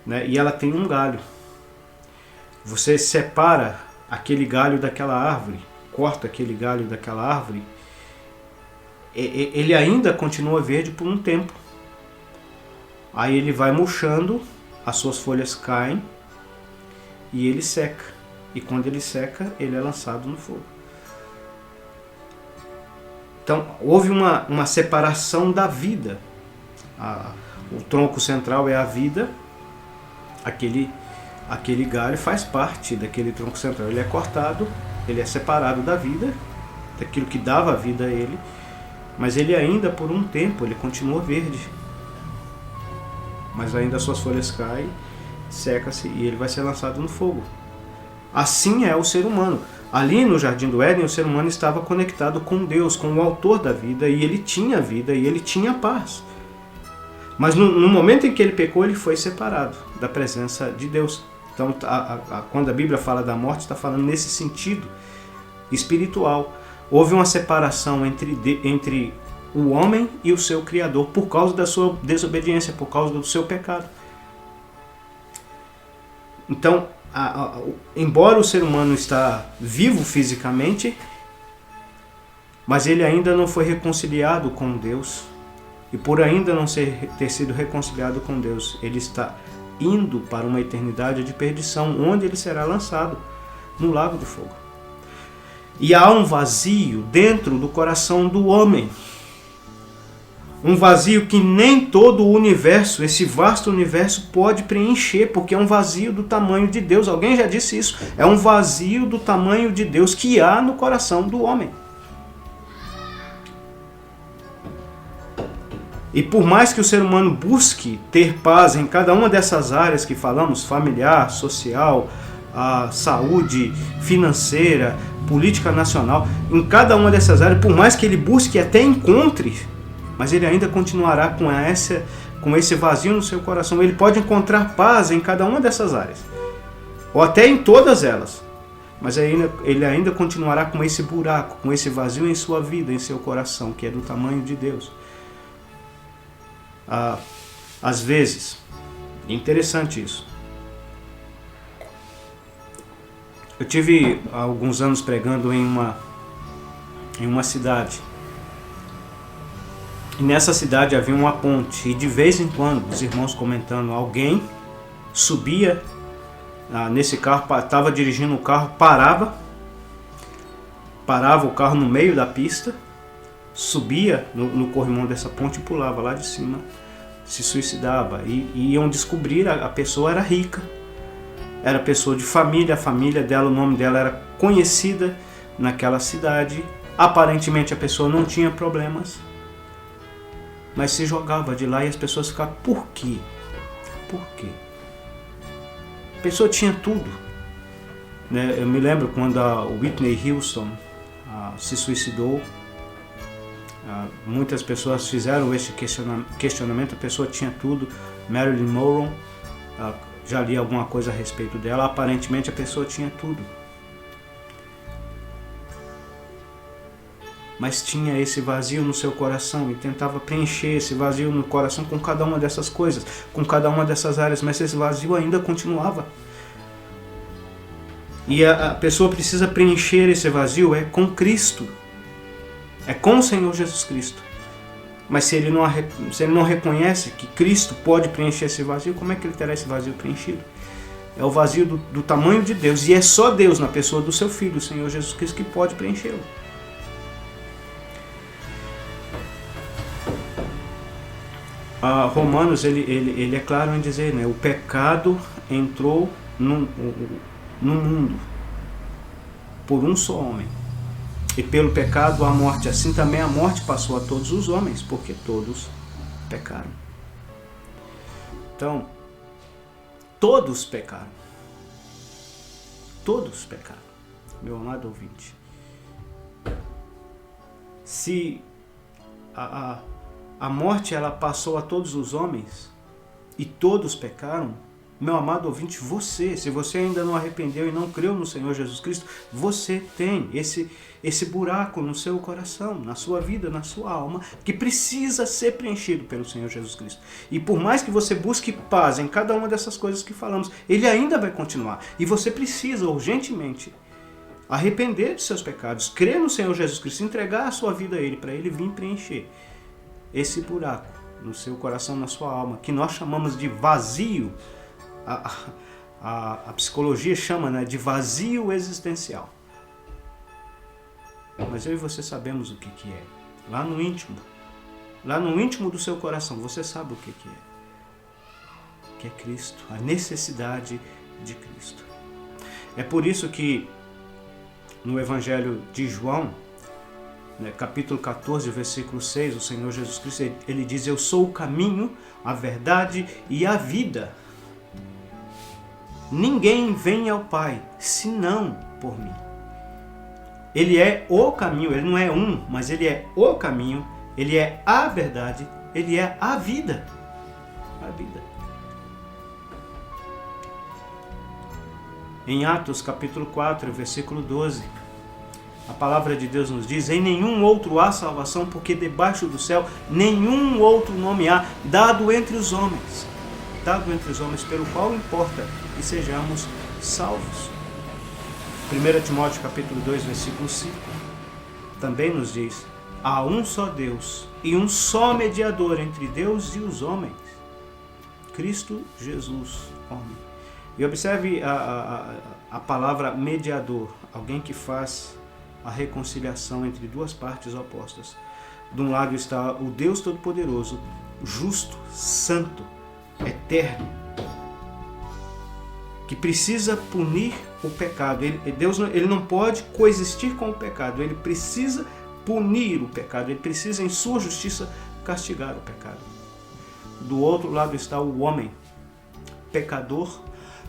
né, e ela tem um galho. Você separa aquele galho daquela árvore, corta aquele galho daquela árvore, ele ainda continua verde por um tempo. Aí ele vai murchando, as suas folhas caem e ele seca. E quando ele seca, ele é lançado no fogo. Então, houve uma separação da vida. O tronco central é a vida, aquele galho faz parte daquele tronco central. Ele é cortado, ele é separado da vida, daquilo que dava vida a ele, mas ele ainda, por um tempo, ele continua verde. Mas ainda as suas folhas caem, seca-se e ele vai ser lançado no fogo. Assim é o ser humano. Ali no Jardim do Éden, o ser humano estava conectado com Deus, com o autor da vida, e ele tinha vida e ele tinha paz. Mas no momento em que ele pecou, ele foi separado da presença de Deus. Então, quando a Bíblia fala da morte, está falando nesse sentido espiritual. Houve uma separação entre o homem e o seu Criador por causa da sua desobediência, por causa do seu pecado. Então, embora o ser humano está vivo fisicamente, mas ele ainda não foi reconciliado com Deus. E por ainda não ter sido reconciliado com Deus, ele está indo para uma eternidade de perdição, onde ele será lançado no lago de fogo. E há um vazio dentro do coração do homem. Um vazio que nem todo o universo, esse vasto universo, pode preencher, porque é um vazio do tamanho de Deus. Alguém já disse isso. É um vazio do tamanho de Deus que há no coração do homem. E por mais que o ser humano busque ter paz em cada uma dessas áreas que falamos, familiar, social, saúde, financeira, política nacional, em cada uma dessas áreas, por mais que ele busque e até encontre, mas ele ainda continuará com esse vazio no seu coração. Ele pode encontrar paz em cada uma dessas áreas, ou até em todas elas, mas ele ainda continuará com esse buraco, com esse vazio em sua vida, em seu coração, que é do tamanho de Deus. Às vezes, interessante isso. Eu tive alguns anos pregando em uma cidade. E nessa cidade havia uma ponte. E de vez em quando, os irmãos comentando, alguém subia nesse carro, estava dirigindo o carro, parava o carro no meio da pista, subia no corrimão dessa ponte e pulava lá de cima, se suicidava. E iam descobrir, a pessoa era rica, era pessoa de família, a família dela, o nome dela era conhecida naquela cidade, aparentemente a pessoa não tinha problemas, mas se jogava de lá e as pessoas ficavam, por quê? Por quê? A pessoa tinha tudo, né? Eu me lembro quando a Whitney Houston se suicidou, muitas pessoas fizeram esse questionamento. A pessoa tinha tudo. Marilyn Monroe, já li alguma coisa a respeito dela, aparentemente a pessoa tinha tudo, mas tinha esse vazio no seu coração e tentava preencher esse vazio no coração com cada uma dessas coisas, com cada uma dessas áreas, mas esse vazio ainda continuava. E a pessoa precisa preencher esse vazio com Cristo, é com o Senhor Jesus Cristo. Mas se ele não reconhece que Cristo pode preencher esse vazio, como é que ele terá esse vazio preenchido? É o vazio do tamanho de Deus, e é só Deus, na pessoa do seu Filho, o Senhor Jesus Cristo, que pode preenchê-lo. Romanos, ele é claro em dizer, né, o pecado entrou no mundo por um só homem, e pelo pecado a morte, assim também a morte passou a todos os homens, porque todos pecaram. Então, todos pecaram. Todos pecaram, meu amado ouvinte. Se a morte ela passou a todos os homens e todos pecaram, meu amado ouvinte, se você ainda não arrependeu e não creu no Senhor Jesus Cristo, você tem esse buraco no seu coração, na sua vida, na sua alma, que precisa ser preenchido pelo Senhor Jesus Cristo. E por mais que você busque paz em cada uma dessas coisas que falamos, ele ainda vai continuar. E você precisa urgentemente arrepender de seus pecados, crer no Senhor Jesus Cristo, entregar a sua vida a Ele, para Ele vir preencher esse buraco no seu coração, na sua alma, que nós chamamos de vazio. A psicologia chama, né, de vazio existencial. Mas eu e você sabemos o que é. Lá no íntimo do seu coração, você sabe o que é. Que é Cristo, a necessidade de Cristo. É por isso que no Evangelho de João, né, capítulo 14, versículo 6, o Senhor Jesus Cristo, ele diz: eu sou o caminho, a verdade e a vida. Ninguém vem ao Pai, senão por mim. Ele é o caminho, ele não é mas ele é o caminho, ele é a verdade, ele é a vida. A vida. Em Atos capítulo 4, versículo 12, a palavra de Deus nos diz: em nenhum outro há salvação, porque debaixo do céu nenhum outro nome há dado entre os homens, pelo qual importa que sejamos salvos. 1 Timóteo capítulo 2, versículo 5, também nos diz: há um só Deus e um só mediador entre Deus e os homens, Cristo Jesus, homem. E observe a palavra mediador, alguém que faz a reconciliação entre duas partes opostas. De um lado está o Deus Todo-Poderoso, justo, santo, eterno, que precisa punir o pecado. Deus ele não pode coexistir com o pecado, ele precisa punir o pecado, ele precisa em sua justiça castigar o pecado. Do outro lado está o homem, pecador,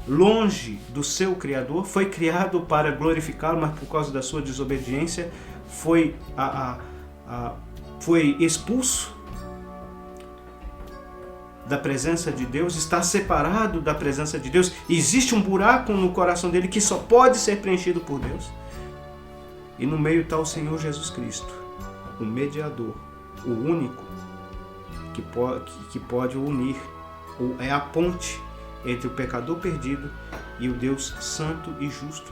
longe do seu Criador, foi criado para glorificá-lo, mas por causa da sua desobediência foi expulso da presença de Deus, está separado da presença de Deus. Existe um buraco no coração dele que só pode ser preenchido por Deus. E no meio está o Senhor Jesus Cristo, o mediador, o único que pode unir, é a ponte entre o pecador perdido e o Deus santo e justo,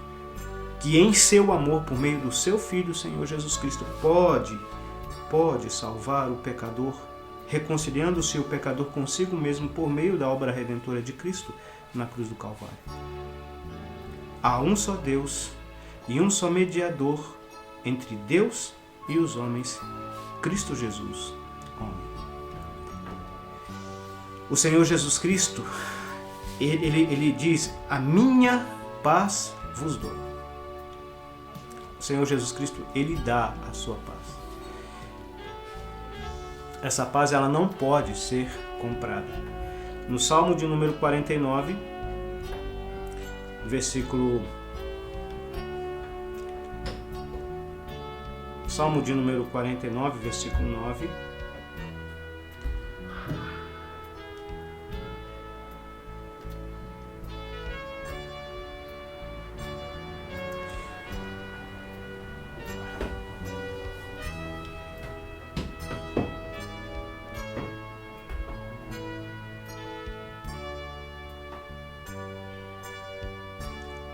que em seu amor, por meio do seu Filho, o Senhor Jesus Cristo, pode salvar o pecador, reconciliando-se o pecador consigo mesmo por meio da obra redentora de Cristo na cruz do Calvário. Há um só Deus e um só mediador entre Deus e os homens, Cristo Jesus, homem. O Senhor Jesus Cristo, ele diz: a minha paz vos dou. O Senhor Jesus Cristo, ele dá a sua paz. Essa paz, ela não pode ser comprada. No Salmo de número 49, Salmo de número 49, versículo 9.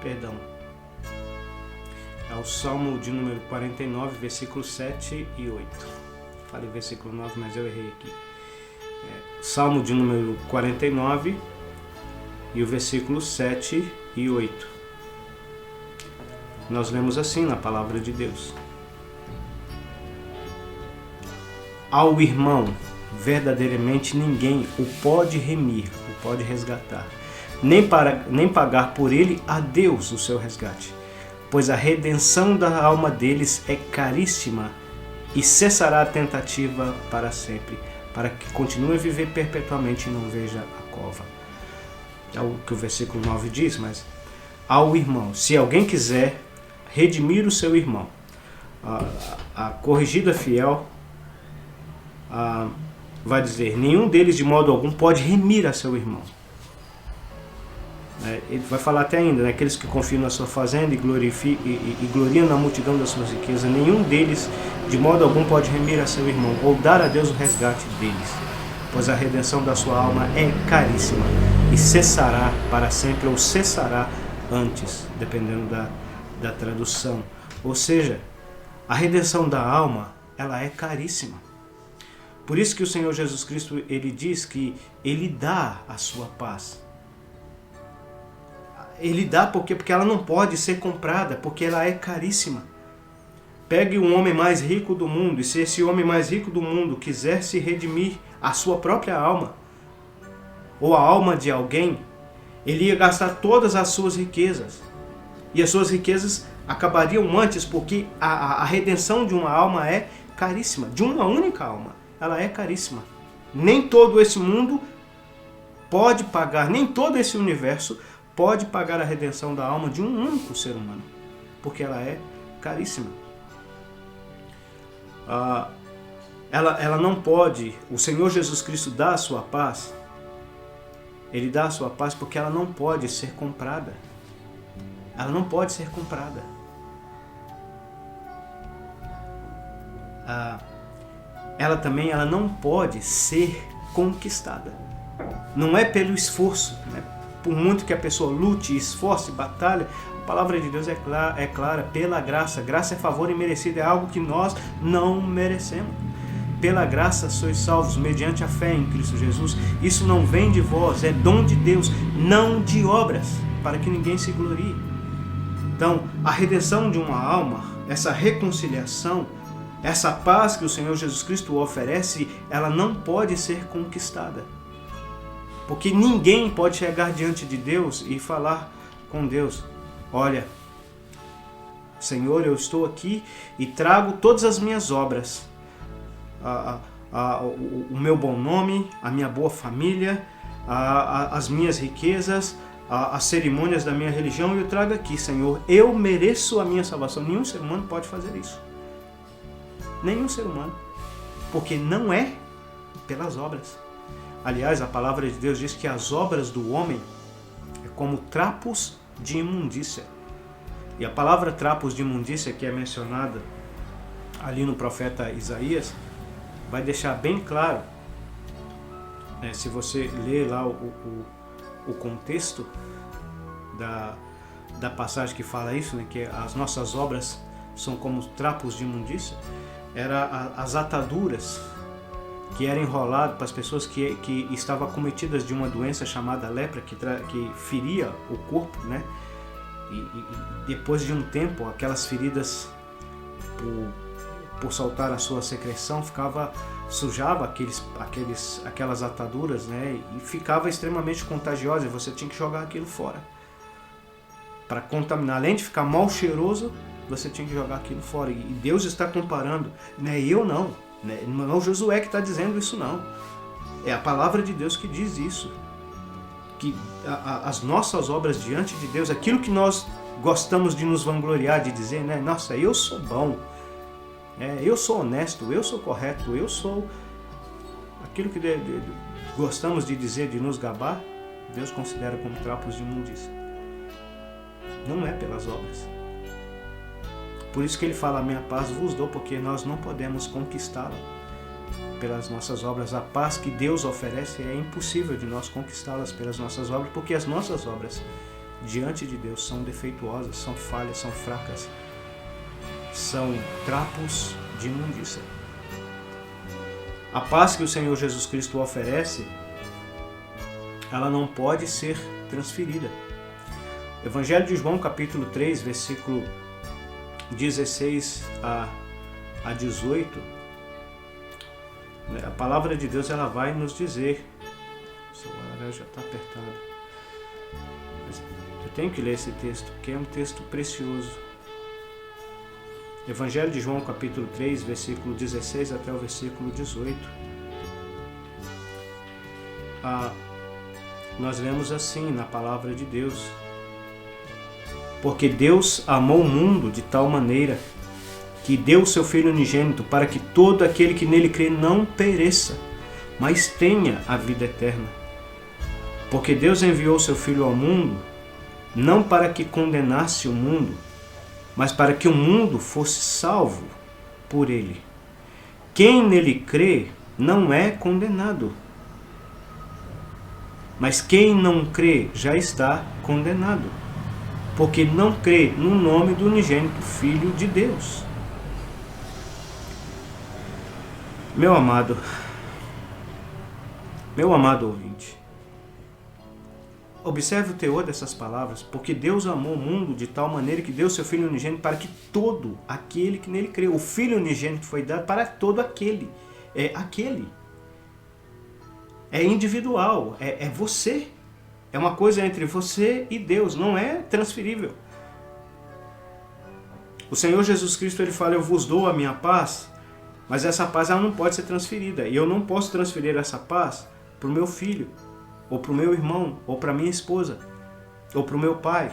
Perdão. É o Salmo de número 49, versículos 7 e 8. Falei versículo 9, mas eu errei aqui. Salmo de número 49 e o versículo 7 e 8. Nós lemos assim na palavra de Deus: ao irmão, verdadeiramente ninguém o pode remir, o pode resgatar, nem pagar por ele a Deus o seu resgate, pois a redenção da alma deles é caríssima e cessará a tentativa para sempre, para que continue a viver perpetuamente e não veja a cova. É o que o versículo 9 diz, mas ao irmão, se alguém quiser redimir o seu irmão, a corrigida fiel vai dizer: nenhum deles de modo algum pode remir a seu irmão. Ele vai falar até ainda, né? Aqueles que confiam na sua fazenda e gloriam na multidão das suas riquezas, nenhum deles de modo algum pode remir a seu irmão ou dar a Deus o resgate deles, pois a redenção da sua alma é caríssima e cessará para sempre, ou cessará antes, dependendo da tradução. Ou seja, a redenção da alma, ela é caríssima. Por isso que o Senhor Jesus Cristo, ele diz que ele dá a sua paz. Ele dá porque ela não pode ser comprada, porque ela é caríssima. Pegue o homem mais rico do mundo, e se esse homem mais rico do mundo quiser se redimir a sua própria alma, ou a alma de alguém, ele ia gastar todas as suas riquezas. E as suas riquezas acabariam antes, porque a redenção de uma alma é caríssima, de uma única alma. Ela é caríssima. Nem todo esse mundo pode pagar, nem todo esse universo pode pagar a redenção da alma de um único ser humano, porque ela é caríssima. Ela não pode, o Senhor Jesus Cristo dá a sua paz, ele dá a sua paz porque ela não pode ser comprada. Ela não pode ser comprada. Ela não pode ser conquistada. Não é pelo esforço, né? Por muito que a pessoa lute, esforce, batalhe, a palavra de Deus é clara, pela graça. Graça é favor imerecido, é algo que nós não merecemos. pela graça sois salvos, mediante a fé em Cristo Jesus. Isso não vem de vós, é dom de Deus, não de obras, para que ninguém se glorie. Então, a redenção de uma alma, essa reconciliação, essa paz que o Senhor Jesus Cristo oferece, ela não pode ser conquistada. Porque ninguém pode chegar diante de Deus e falar com Deus: olha, Senhor, eu estou aqui e trago todas as minhas obras, o meu bom nome, a minha boa família, as minhas riquezas, as cerimônias da minha religião, e eu trago aqui, Senhor, eu mereço a minha salvação. Nenhum ser humano pode fazer isso. Nenhum ser humano. Porque não é pelas obras. Aliás, a palavra de Deus diz que as obras do homem é como trapos de imundícia. E a palavra trapos de imundícia, que é mencionada ali no profeta Isaías, vai deixar bem claro, né, se você ler lá o contexto da passagem que fala isso, né, que as nossas obras são como trapos de imundícia, era as ataduras que eram enroladas para as pessoas que estavam acometidas de uma doença chamada lepra, que feria o corpo, né? E depois de um tempo, aquelas feridas, por soltar a sua secreção, sujava aquelas ataduras, né? E ficava extremamente contagiosa, e você tinha que jogar aquilo fora. Para contaminar, além de ficar mal cheiroso, você tinha que jogar aquilo fora. E Deus está comparando, né? Eu não, né? Não é o Josué que está dizendo isso, não. É a palavra de Deus que diz isso. Que as nossas obras diante de Deus, aquilo que nós gostamos de nos vangloriar, de dizer, né? Nossa, eu sou bom, eu sou honesto, eu sou correto, eu sou aquilo que gostamos de dizer, de nos gabar, Deus considera como trapos de imundícia. Não é pelas obras. Por isso que ele fala: a minha paz vos dou, porque nós não podemos conquistá-la pelas nossas obras. A paz que Deus oferece é impossível de nós conquistá-las pelas nossas obras, porque as nossas obras diante de Deus são defeituosas, são falhas, são fracas, são trapos de imundícia. A paz que o Senhor Jesus Cristo oferece, ela não pode ser transferida. Evangelho de João, capítulo 3, versículo 16 a 18, a palavra de Deus, ela vai nos dizer, o seu horário já está apertado, mas eu tenho que ler esse texto, porque é um texto precioso. Evangelho de João, capítulo 3, versículo 16 até o versículo 18. Nós lemos assim na palavra de Deus: porque Deus amou o mundo de tal maneira que deu o seu Filho unigênito, para que todo aquele que nele crê não pereça, mas tenha a vida eterna. Porque Deus enviou o seu Filho ao mundo, não para que condenasse o mundo, mas para que o mundo fosse salvo por ele. Quem nele crê não é condenado, mas quem não crê já está condenado, porque não crê no nome do unigênito Filho de Deus. Meu amado ouvinte, observe o teor dessas palavras: porque Deus amou o mundo de tal maneira que deu seu Filho unigênito, para que todo aquele que nele crê. O Filho unigênito foi dado para todo aquele. É individual, é você. É uma coisa entre você e Deus, não é transferível. O Senhor Jesus Cristo, ele fala: eu vos dou a minha paz, mas essa paz ela não pode ser transferida. E eu não posso transferir essa paz para o meu filho, ou para o meu irmão, ou para a minha esposa, ou para o meu pai.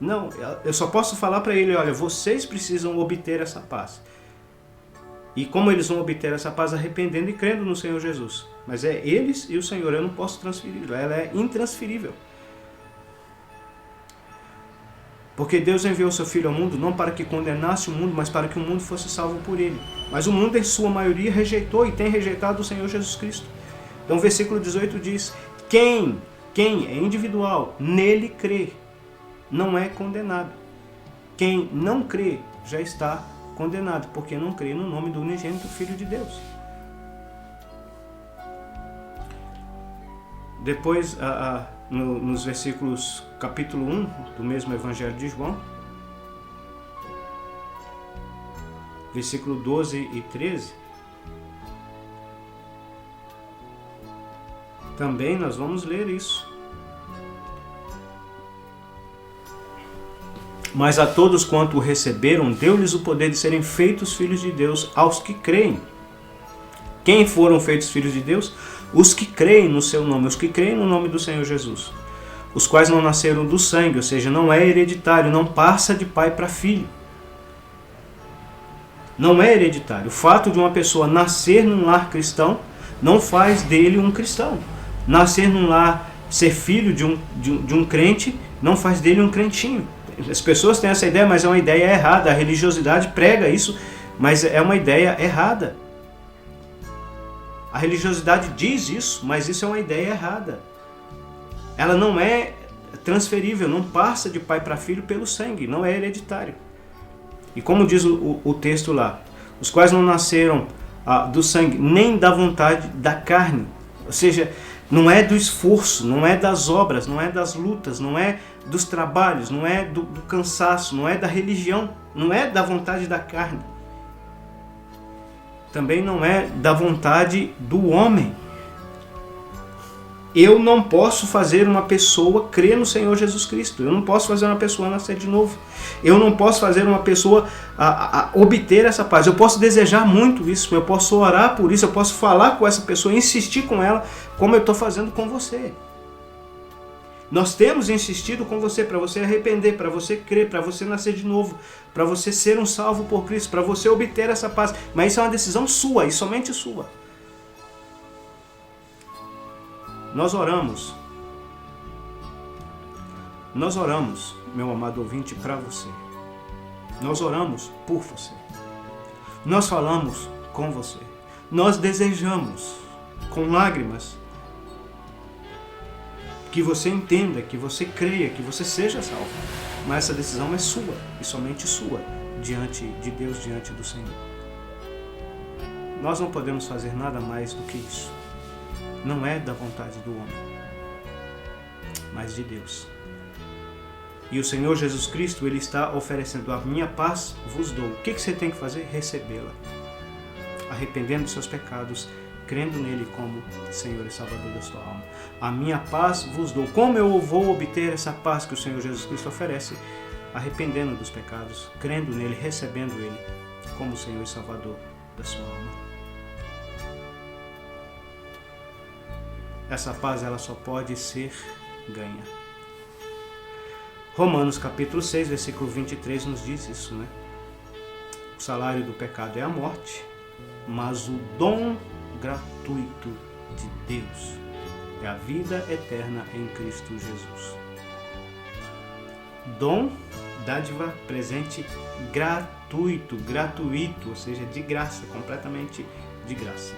Não, eu só posso falar para ele: olha, vocês precisam obter essa paz. E como eles vão obter essa paz? Arrependendo e crendo no Senhor Jesus. Mas é eles e o Senhor, eu não posso transferir, ela é intransferível. Porque Deus enviou seu Filho ao mundo não para que condenasse o mundo, mas para que o mundo fosse salvo por ele. Mas o mundo, em sua maioria, rejeitou e tem rejeitado o Senhor Jesus Cristo. Então o versículo 18 diz: quem é individual, nele crê, não é condenado. Quem não crê já está condenado, porque não crê no nome do unigênito Filho de Deus. Depois, nos versículos capítulo 1 do mesmo Evangelho de João, versículo 12 e 13, também nós vamos ler isso. Mas a todos quanto o receberam, deu-lhes o poder de serem feitos filhos de Deus aos que creem. Quem foram feitos filhos de Deus? Os que creem no seu nome, os que creem no nome do Senhor Jesus. Os quais não nasceram do sangue, ou seja, não é hereditário, não passa de pai para filho. Não é hereditário. O fato de uma pessoa nascer num lar cristão não faz dele um cristão. Nascer num lar, ser filho de um crente, não faz dele um crentinho. As pessoas têm essa ideia, mas é uma ideia errada. A religiosidade prega isso, mas é uma ideia errada. A religiosidade diz isso, mas isso é uma ideia errada. Ela não é transferível, não passa de pai para filho pelo sangue, não é hereditário. E como diz o texto lá, os quais não nasceram do sangue, nem da vontade da carne. Ou seja, não é do esforço, não é das obras, não é das lutas, não é dos trabalhos, não é do cansaço, não é da religião, não é da vontade da carne. Também não é da vontade do homem. Eu não posso fazer uma pessoa crer no Senhor Jesus Cristo. Eu não posso fazer uma pessoa nascer de novo. Eu não posso fazer uma pessoa obter essa paz. Eu posso desejar muito isso, eu posso orar por isso, eu posso falar com essa pessoa, insistir com ela, como eu estou fazendo com você. Nós temos insistido com você para você arrepender, para você crer, para você nascer de novo, para você ser um salvo por Cristo, para você obter essa paz. Mas isso é uma decisão sua e somente sua. Nós oramos, meu amado ouvinte, para você. Nós oramos por você. Nós falamos com você. Nós desejamos, com lágrimas, que você entenda, que você creia, que você seja salvo. Mas essa decisão é sua, e somente sua, diante de Deus, diante do Senhor. Nós não podemos fazer nada mais do que isso. Não é da vontade do homem, mas de Deus. E o Senhor Jesus Cristo, Ele está oferecendo: a minha paz vos dou. O que você tem que fazer? Recebê-la. Arrependendo dos seus pecados, crendo nele como Senhor e Salvador da sua alma. A minha paz vos dou. Como eu vou obter essa paz que o Senhor Jesus Cristo oferece? Arrependendo dos pecados, crendo nele, recebendo ele como Senhor e Salvador da sua alma. Essa paz, ela só pode ser ganha. Romanos capítulo 6, versículo 23 nos diz isso, né? O salário do pecado é a morte, mas o dom gratuito de Deus é a vida eterna em Cristo Jesus. Dom, dádiva, presente gratuito, ou seja, de graça, completamente de graça.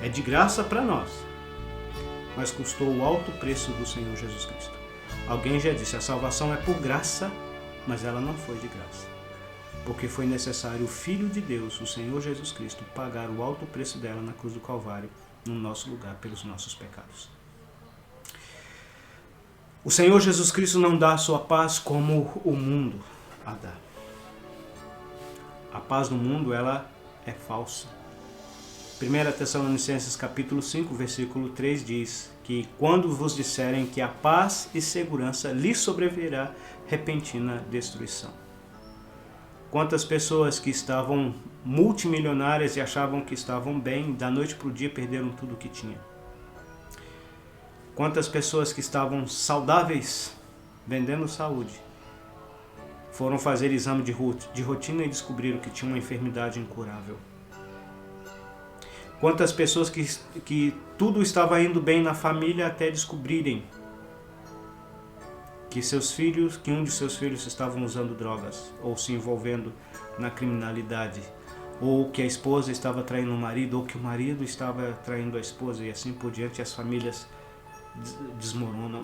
É de graça para nós, mas custou o alto preço do Senhor Jesus Cristo. Alguém já disse: a salvação é por graça, mas ela não foi de graça, porque foi necessário o Filho de Deus, o Senhor Jesus Cristo, pagar o alto preço dela na cruz do Calvário, no nosso lugar, pelos nossos pecados. O Senhor Jesus Cristo não dá a sua paz como o mundo a dá. A paz no mundo, ela é falsa. 1 Tessalonicenses capítulo 5, versículo 3 diz que quando vos disserem que a paz e segurança lhes sobrevirá repentina destruição. Quantas pessoas que estavam multimilionárias e achavam que estavam bem, da noite para o dia perderam tudo o que tinham. Quantas pessoas que estavam saudáveis, vendendo saúde, foram fazer exame de rotina e descobriram que tinham uma enfermidade incurável. Quantas pessoas que tudo estava indo bem na família até descobrirem que um de seus filhos estavam usando drogas ou se envolvendo na criminalidade, ou que a esposa estava traindo o marido, ou que o marido estava traindo a esposa, e assim por diante. As famílias desmoronam.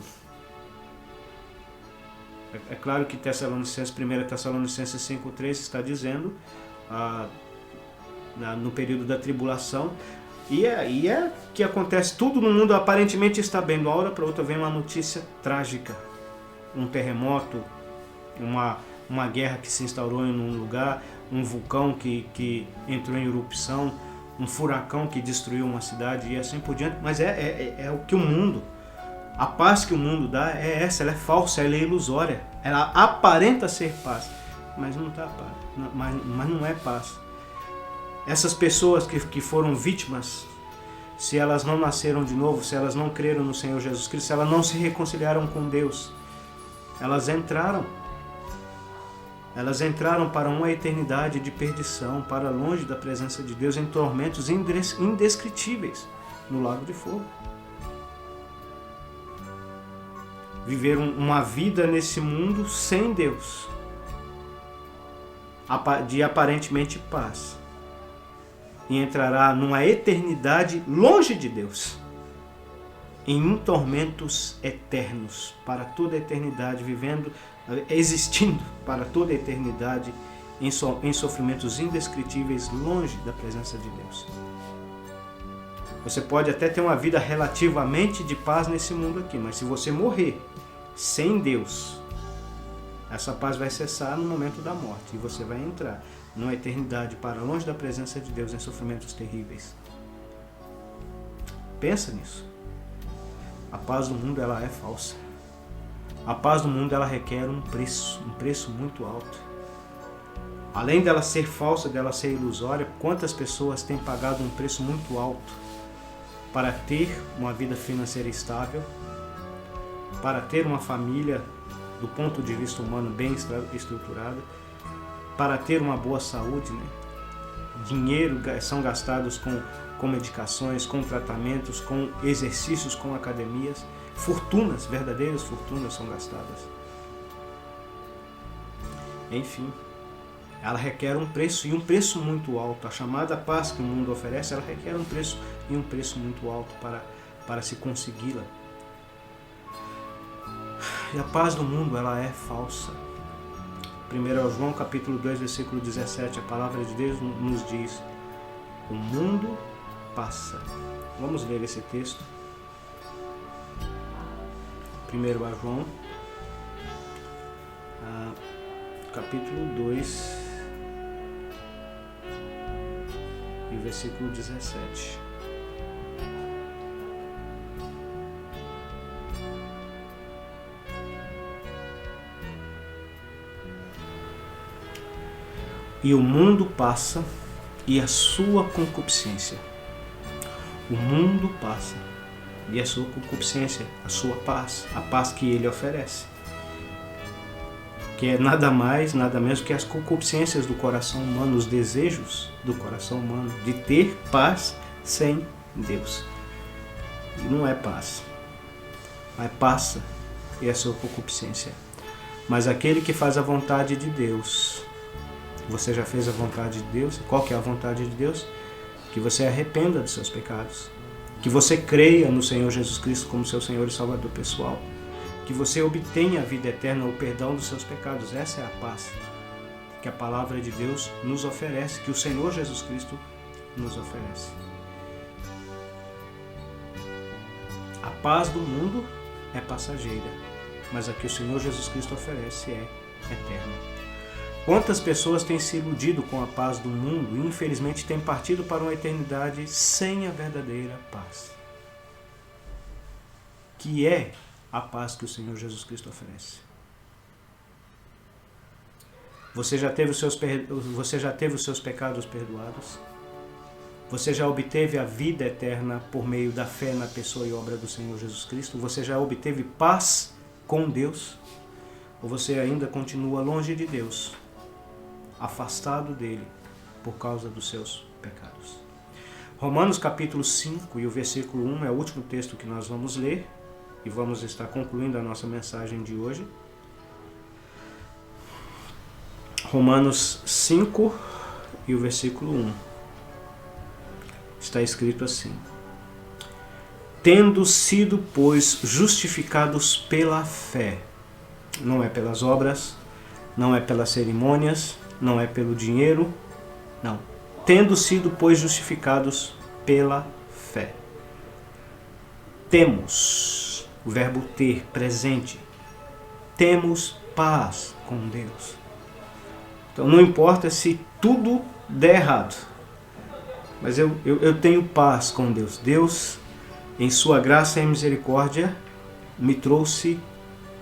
É claro que 1 Tessalonicenses 5,3 está dizendo no período da tribulação. E é que acontece tudo no mundo, aparentemente está bem, de uma hora para outra vem uma notícia trágica, um terremoto, uma guerra que se instaurou em um lugar, um vulcão que entrou em erupção, um furacão que destruiu uma cidade e assim por diante. Mas é o que o mundo, a paz que o mundo dá é essa, ela é falsa, ela é ilusória, ela aparenta ser paz, mas não está paz, mas não é paz. Essas pessoas que foram vítimas, se elas não nasceram de novo, se elas não creram no Senhor Jesus Cristo, se elas não se reconciliaram com Deus, elas entraram para uma eternidade de perdição, para longe da presença de Deus, em tormentos indescritíveis no lago de fogo. Viver uma vida nesse mundo sem Deus, de aparentemente paz, e entrará numa eternidade longe de Deus, em tormentos eternos, para toda a eternidade, existindo para toda a eternidade, em sofrimentos indescritíveis, longe da presença de Deus. Você pode até ter uma vida relativamente de paz nesse mundo aqui, mas se você morrer sem Deus, essa paz vai cessar no momento da morte e você vai entrar numa eternidade para longe da presença de Deus, em sofrimentos terríveis. Pensa nisso. A paz do mundo, ela é falsa. A paz do mundo, ela requer um preço muito alto. Além dela ser falsa, dela ser ilusória, quantas pessoas têm pagado um preço muito alto para ter uma vida financeira estável, para ter uma família do ponto de vista humano bem estruturada, para ter uma boa saúde, né? Dinheiro são gastados com medicações, com tratamentos, com exercícios, com academias. Fortunas, verdadeiras fortunas são gastadas. Enfim, ela requer um preço, e um preço muito alto. A chamada paz que o mundo oferece, ela requer um preço, e um preço muito alto para se consegui-la. E a paz do mundo, ela é falsa. 1 João capítulo 2, versículo 17, a palavra de Deus nos diz: o mundo passa. Vamos ler esse texto. 1 João capítulo 2 e versículo 17. E o mundo passa e a sua concupiscência. O mundo passa e a sua concupiscência, a sua paz, a paz que ele oferece, que é nada mais, nada menos que as concupiscências do coração humano, os desejos do coração humano de ter paz sem Deus. E não é paz, mas passa e a sua concupiscência. Mas aquele que faz a vontade de Deus, você já fez a vontade de Deus? Qual que é a vontade de Deus? Que você arrependa dos seus pecados, que você creia no Senhor Jesus Cristo como seu Senhor e Salvador pessoal, que você obtenha a vida eterna, o perdão dos seus pecados. Essa é a paz que a palavra de Deus nos oferece, que o Senhor Jesus Cristo nos oferece. A paz do mundo é passageira, mas a que o Senhor Jesus Cristo oferece é eterna. Quantas pessoas têm se iludido com a paz do mundo e infelizmente têm partido para uma eternidade sem a verdadeira paz, que é a paz que o Senhor Jesus Cristo oferece. Você já teve os seus pecados perdoados? Você já obteve a vida eterna por meio da fé na pessoa e obra do Senhor Jesus Cristo? Você já obteve paz com Deus? Ou você ainda continua longe de Deus, afastado dele por causa dos seus pecados? Romanos capítulo 5 e o versículo 1 é o último texto que nós vamos ler e vamos estar concluindo a nossa mensagem de hoje. Romanos 5 e o versículo 1 está escrito assim: tendo sido, pois, justificados pela fé, não é pelas obras, não é pelas cerimônias, não é pelo dinheiro, Não. Tendo sido, pois, justificados pela fé. Temos, o verbo ter, presente. Temos paz com Deus. Então não importa se tudo der errado, mas eu tenho paz com Deus. Deus, em sua graça e misericórdia, me trouxe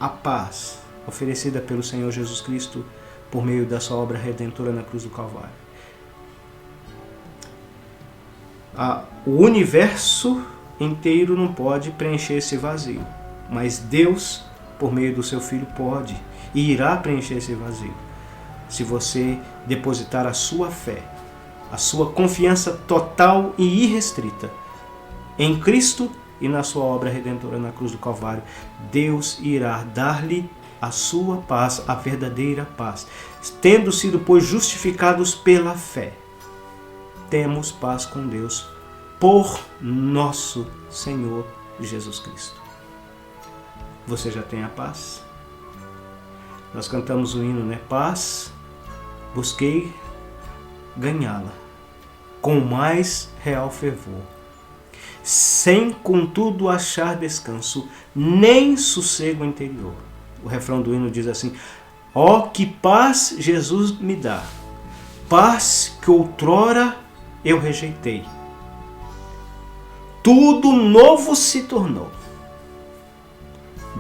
a paz oferecida pelo Senhor Jesus Cristo por meio da sua obra redentora na cruz do Calvário. O universo inteiro não pode preencher esse vazio, mas Deus, por meio do seu Filho, pode e irá preencher esse vazio, se você depositar a sua fé, a sua confiança total e irrestrita em Cristo e na sua obra redentora na cruz do Calvário. Deus irá dar-lhe a sua paz, a verdadeira paz. Tendo sido, pois, justificados pela fé, temos paz com Deus por nosso Senhor Jesus Cristo. Você já tem a paz? Nós cantamos o hino, né? Paz, busquei ganhá-la com mais real fervor, sem contudo achar descanso, nem sossego interior. O refrão do hino diz assim: ó, que paz Jesus me dá, paz que outrora eu rejeitei. Tudo novo se tornou,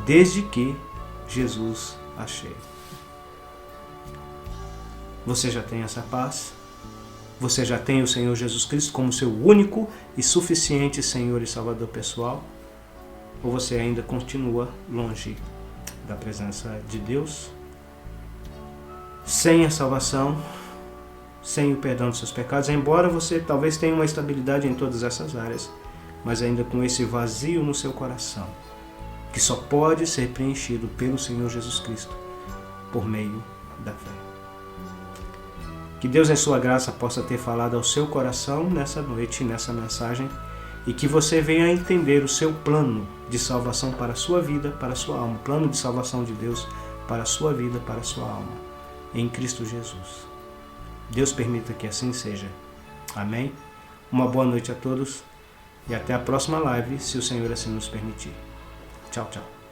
desde que Jesus achei. Você já tem essa paz? Você já tem o Senhor Jesus Cristo como seu único e suficiente Senhor e Salvador pessoal? Ou você ainda continua longe da presença de Deus, sem a salvação, sem o perdão dos seus pecados, embora você talvez tenha uma estabilidade em todas essas áreas, mas ainda com esse vazio no seu coração, que só pode ser preenchido pelo Senhor Jesus Cristo por meio da fé. Que Deus, em sua graça, possa ter falado ao seu coração nessa noite, nessa mensagem, e que você venha a entender o seu plano de salvação para a sua vida, para a sua alma, o plano de salvação de Deus para a sua vida, para a sua alma, em Cristo Jesus. Deus permita que assim seja. Amém? Uma boa noite a todos e até a próxima live, se o Senhor assim nos permitir. Tchau, tchau.